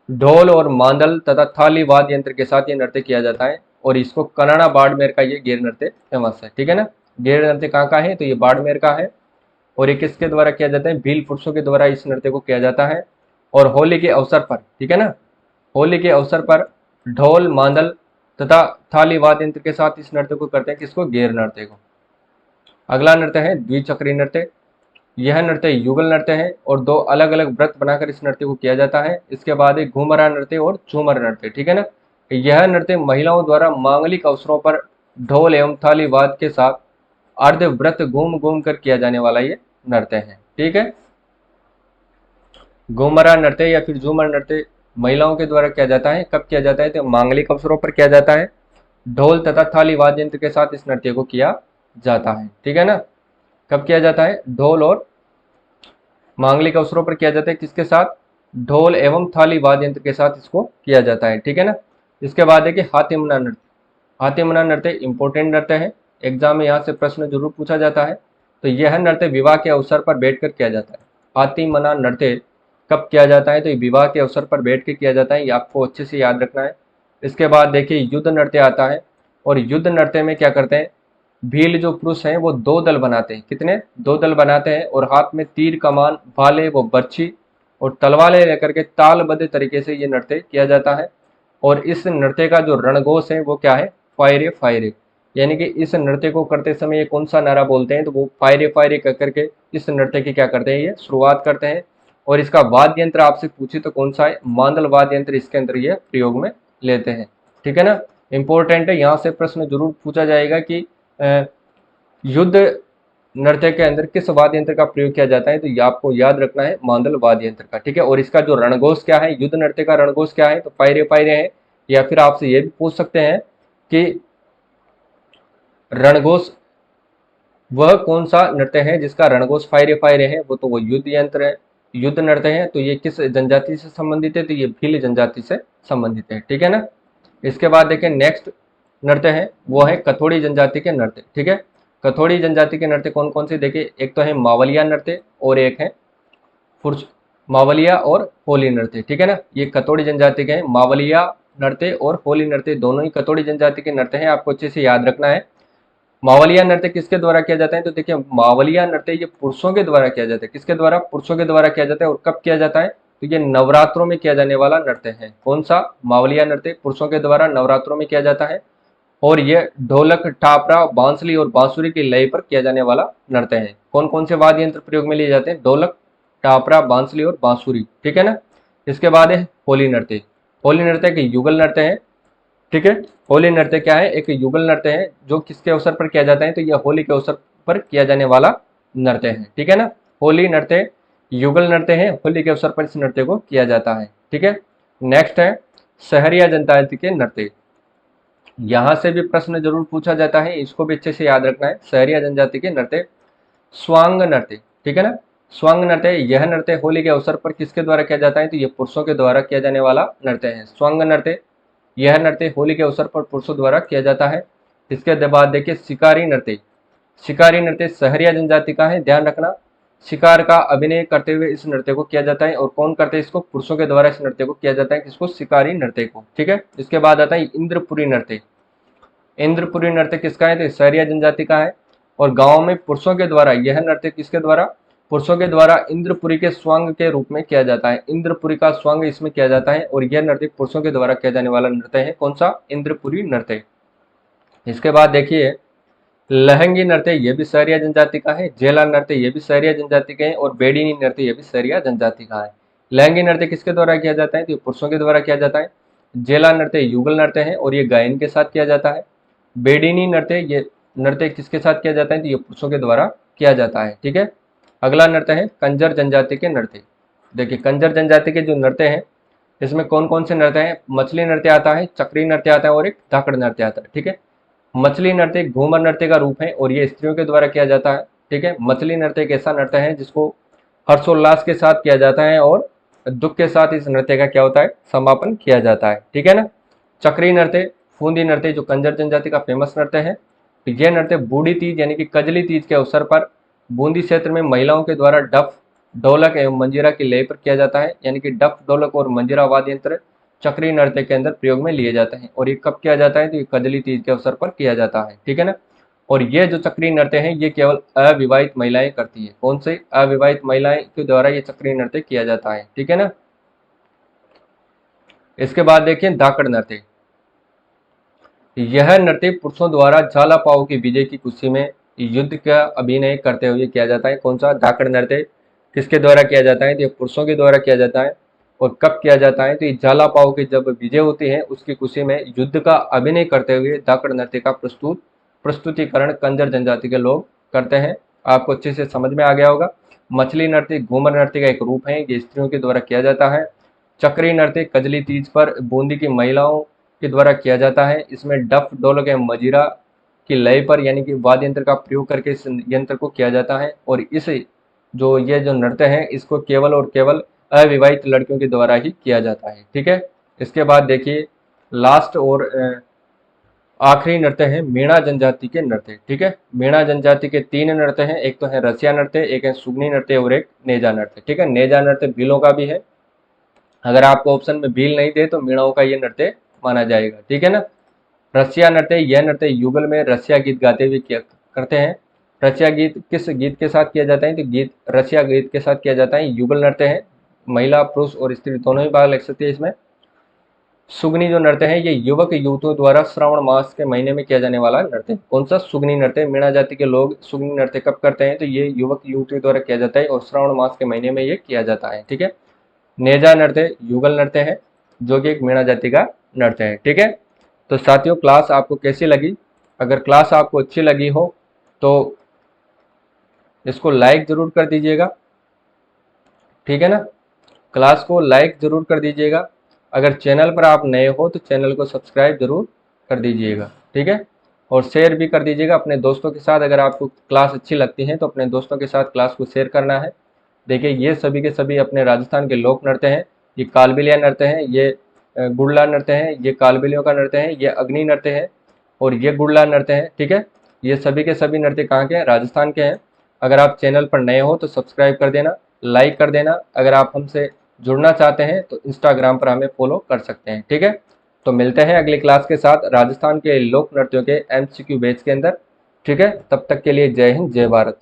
ढोल और मांदल तथा थाली वाद्य यंत्र के साथ ये नृत्य किया जाता है। और इसको कनाडा बाड़मेर का ये गेर नृत्य फेमस है, ठीक है ना। गेर नृत्य कहाँ का है? तो ये बाड़मेर का है। और ये किसके द्वारा किया जाता है? भील पुरुषों के द्वारा इस नृत्य को किया जाता है। और होली के अवसर पर, ठीक है ना, होली के अवसर पर ढोल मांदल तथा थाली वाद्य यंत्र के साथ इस नृत्य को करते हैं। किसको? गेर नृत्य को। अगला नृत्य है द्विचक्री नृत्य। यह नृत्य युगल नृत्य है और दो अलग अलग व्रत बनाकर इस नृत्य को किया जाता है। इसके बाद एक घूमरा नृत्य और झूमर नृत्य, ठीक है ना। यह नृत्य महिलाओं द्वारा मांगलिक अवसरों पर ढोल एवं थाली वाद्य के साथ अर्ध व्रत घूम घूम कर किया जाने वाला ये नृत्य है, ठीक है। घूमरा नृत्य या फिर झूमर नृत्य महिलाओं के द्वारा किया जाता है। कब किया जाता है? तो मांगलिक अवसरों पर किया जाता है। ढोल तथा थाली वाद्य यंत्र के साथ इस नृत्य को किया जाता है, ठीक है ना। कब किया जाता है? ढोल और मांगलिक अवसरों पर किया जाता है। किसके साथ? ढोल एवं थाली वाद्य यंत्र के साथ इसको किया जाता है, ठीक है ना। इसके बाद देखिए हाथीमना नृत्य। हाथीमना नृत्य इंपॉर्टेंट नृत्य है, एग्जाम में यहाँ से प्रश्न जरूर पूछा जाता है। तो यह नृत्य विवाह के अवसर पर बैठकर किया जाता है। हाथीमना नृत्य कब किया जाता है? तो ये विवाह के अवसर पर बैठ कर किया जाता है। ये आपको अच्छे से याद रखना है। इसके बाद देखिए युद्ध नृत्य आता है। और युद्ध नृत्य में क्या करते हैं? भील जो पुरुष हैं वो दो दल बनाते हैं। कितने? दो दल बनाते हैं। और हाथ में तीर कमान भाले व बर्छी और तलवारें लेकर के तालबद्ध तरीके से ये नृत्य किया जाता है। और इस नृत्य का जो रणघोष है वो क्या है? फायरे फायरे। यानी कि इस नृत्य को करते समय ये कौन सा नारा बोलते हैं? तो वो फायरे फायरे कह करके इस नृत्य की क्या करते हैं? ये शुरुआत करते हैं। और इसका वाद्य यंत्र आपसे पूछे तो कौन सा है, मांदल वाद्य यंत्र इसके अंदर ये प्रयोग में लेते हैं। ठीक है ना, इंपॉर्टेंट है, यहाँ से प्रश्न जरूर पूछा जाएगा कि युद्ध नृत्य के अंदर किस वाद्य यंत्र का प्रयोग किया जाता है, तो ये आपको याद रखना है मांदल वाद्य यंत्र का। ठीक है, और इसका जो रणघोष क्या है, युद्ध नृत्य का रणघोष क्या है, तो पायरे पायरे है। या फिर आपसे ये भी पूछ सकते हैं कि रणघोष वह कौन सा नृत्य है जिसका रणघोष फायरे फायरे है, वो युद्ध यंत्र है, युद्ध नृत्य है। तो ये किस जनजाति से संबंधित है, तो ये भील जनजाति से संबंधित है। ठीक है ना, इसके बाद देखें नेक्स्ट नृत्य है वो है कथोड़ी जनजाति के नृत्य। ठीक है, कथोड़ी जनजाति के नृत्य कौन कौन से, देखिए एक तो है मावलिया नृत्य और एक है मावलिया और होली नृत्य। ठीक है ना, ये कथोड़ी जनजाति के हैं, मावलिया नृत्य और होली नृत्य दोनों ही कथोड़ी जनजाति के नृत्य हैं, आपको अच्छे से याद रखना है। मावलिया नृत्य किसके द्वारा किया जाता है, तो देखिए मावलिया नृत्य ये पुरुषों के द्वारा किया जाता है। किसके द्वारा, पुरुषों के द्वारा किया जाता है। और कब किया जाता है, तो ये नवरात्रों में किया जाने वाला नृत्य है। कौन सा, मावलिया नृत्य पुरुषों के द्वारा नवरात्रों में किया जाता है। और ये ढोलक, टापरा, बांसुरी और बांसुरी की लय पर किया जाने वाला नृत्य है। कौन कौन से वाद्य यंत्र प्रयोग में लिए जाते हैं, ढोलक, टापरा, बांसुरी और बांसुरी। ठीक है ना, इसके बाद है होली नृत्य। होली नृत्य के युगल नृत्य है। ठीक है, होली नृत्य क्या है, एक युगल नृत्य है जो किसके अवसर पर किया जाता है, तो यह होली के अवसर पर किया जाने वाला नृत्य है। ठीक है ना, होली नृत्य युगल नृत्य है, होली के अवसर पर इस नृत्य को किया जाता है। ठीक है, नेक्स्ट है सहरिया जनजाति के नृत्य। यहां से भी प्रश्न जरूर पूछा जाता है, इसको भी अच्छे से याद रखना है। सहरिया जनजाति के नृत्य स्वांग नृत्य। ठीक है ना, स्वांग नृत्य, यह नृत्य होली के अवसर पर किसके द्वारा किया जाता है, तो यह पुरुषों के द्वारा किया जाने वाला नृत्य है। स्वांग नृत्य, यह नृत्य होली के अवसर पर पुरुषों द्वारा किया जाता है। इसके बाद देखिए शिकारी नृत्य। शिकारी नृत्य सहरिया जनजाति का है, ध्यान रखना। शिकार का अभिनय करते हुए इस नृत्य को किया जाता है। और कौन करते हैं इसको, पुरुषों के द्वारा इस नृत्य को किया जाता है, किसको, शिकारी नृत्य को। ठीक है, इसके बाद आता है इंद्रपुरी नृत्य। इंद्रपुरी नृत्य किसका है, तो सहरिया जनजाति का है। और गांव में पुरुषों के द्वारा यह नृत्य किसके द्वारा, पुरुषों के द्वारा इंद्रपुरी के स्वांग के रूप में किया जाता है। इंद्रपुरी का स्वांग इसमें किया जाता है और यह नृत्य पुरुषों के द्वारा किया जाने वाला नृत्य है। कौन सा, इंद्रपुरी नृत्य। इसके बाद देखिए लहंगी नृत्य, ये भी सहरिया जनजाति का है। जेला नृत्य, ये भी सहरिया जनजाति के हैं। और बेडिनी नृत्य, ये भी सहरिया जनजाति का है। लहंगी नृत्य किसके द्वारा किया जाता है, तो पुरुषों के द्वारा किया जाता है। जेला नृत्य युगल नृत्य है और ये गायन के साथ किया जाता है। बेडिनी नृत्य, ये नृत्य किसके साथ किया जाता है, तो ये पुरुषों के द्वारा किया जाता है। ठीक है, अगला नृत्य है कंजर जनजाति के नृत्य। देखिए कंजर जनजाति के जो नृत्य हैं इसमें कौन कौन से नृत्य हैं, मछली नृत्य आता है, चक्री नृत्य आता है और एक धाकड़ नृत्य आता है। ठीक है, मछली नृत्य घूमर नृत्य का रूप है और ये स्त्रियों के द्वारा किया जाता है। ठीक है, मछली नृत्य एक ऐसा नृत्य है जिसको हर्षोल्लास के साथ किया जाता है और दुख के साथ इस नृत्य का क्या होता है, समापन किया जाता है। ठीक है ना, चक्री नृत्य, फूंदी नृत्य जो कंजर जनजाति का फेमस नृत्य है। यह नृत्य बूढ़ी तीज यानी कि कजली तीज के अवसर पर बूंदी क्षेत्र में महिलाओं के द्वारा डफ, ढोलक एवं मंजीरा की लय पर किया जाता है। यानी कि डफ, ढोलक और मंजीरा वाद्य यंत्र चक्री नृत्य के अंदर प्रयोग में लिए जाते हैं। और ये कब किया जाता है, तो ये कजली तीज के अवसर पर किया जाता है। ठीक है ना, और ये जो चक्री नृत्य है ये केवल अविवाहित महिलाएं करती है। कौन से, अविवाहित महिलाएं के द्वारा ये चक्री नृत्य किया जाता है। ठीक है ना, इसके बाद देखिए धाकड़ नृत्य। यह नृत्य पुरुषों द्वारा झालापाव की विजय की खुशी में युद्ध का अभिनय करते हुए किया जाता है। कौन सा, धाकड़ नृत्य किसके द्वारा किया जाता है, तो ये पुरुषों के द्वारा किया जाता है। और कब किया जाता है, तो ये झालापाव की जब विजय होती है उसकी खुशी में युद्ध का अभिनय करते हुए धाकड़ नृत्य का प्रस्तुतिकरण कंजर जनजाति के लोग करते हैं। आपको अच्छे से समझ में आ गया होगा। मछली नृत्य घूमर नृत्य का एक रूप है, ये स्त्रियों के द्वारा किया जाता है। चक्री नृत्य कजली तीज पर बूंदी की महिलाओं के द्वारा किया जाता है। इसमें डफ, ढोलक एवं मजीरा की लय पर यानी कि वाद्य यंत्र का प्रयोग करके इस यंत्र को किया जाता है। और इस ये जो नृत्य है इसको केवल और केवल अविवाहित लड़कियों के द्वारा ही किया जाता है। ठीक है, इसके बाद देखिए लास्ट और आखिरी नृत्य है मीणा जनजाति के नृत्य। ठीक है, मीणा जनजाति के 3 नृत्य हैं, एक तो है रसिया नृत्य, एक है सुगनी नृत्य और एक नेजा नृत्य। ठीक है, नेजा नृत्य भीलों का भी है, अगर आपको ऑप्शन में भील नहीं दे तो मीणाओं का ये नृत्य माना जाएगा। ठीक है ना, रसिया नृत्य, यह नृत्य युगल में रसिया गीत गाते हुए किया करते हैं। रसिया गीत किस गीत के साथ किया जाता है, तो गीत रसिया गीत के साथ किया जाता है। युगल नृत्य है, महिला पुरुष और स्त्री दोनों ही भाग ले सकती है इसमें। सुगनी जो नृत्य है ये युवक युवतियों द्वारा श्रावण मास के महीने में किया जाने वाला नृत्य है। कौन सा? सुगनी नृत्य। मीणा जाति के लोग सुगनी नृत्य कब करते हैं? तो ये युवक युवतियों द्वारा किया जाता है और श्रावण मास के महीने में ये किया जाता है। ठीक है। नेजा नृत्य युगल नृत्य है जो कि एक मीणा जाति का नृत्य है। ठीक है। तो साथियों, क्लास आपको कैसी लगी? अगर क्लास आपको अच्छी लगी हो तो इसको लाइक जरूर कर दीजिएगा। ठीक है ना? क्लास को लाइक जरूर कर दीजिएगा। अगर चैनल पर आप नए हो तो चैनल को सब्सक्राइब जरूर कर दीजिएगा। ठीक है। और शेयर भी कर दीजिएगा अपने दोस्तों के साथ। अगर आपको क्लास अच्छी लगती है तो अपने दोस्तों के साथ क्लास को शेयर करना है। देखिए, ये सभी के सभी अपने राजस्थान के लोक नृत्य हैं। ये कालबेलिया नृत्य है, ये गुड़ला नृत्य है, ये कालबेलियों का नृत्य है, ये अग्नि नृत्य है और ये गुड़ला नृत्य है। ठीक है। ये सभी के सभी नृत्य कहाँ के हैं? राजस्थान के हैं। अगर आप चैनल पर नए हो तो सब्सक्राइब कर देना, लाइक कर देना। अगर आप हमसे जुड़ना चाहते हैं तो इंस्टाग्राम पर हमें फॉलो कर सकते हैं। ठीक है। तो मिलते हैं अगली क्लास के साथ राजस्थान के लोक नृत्यों के MCQ बैच के अंदर। ठीक है। तब तक के लिए जय हिंद, जय भारत।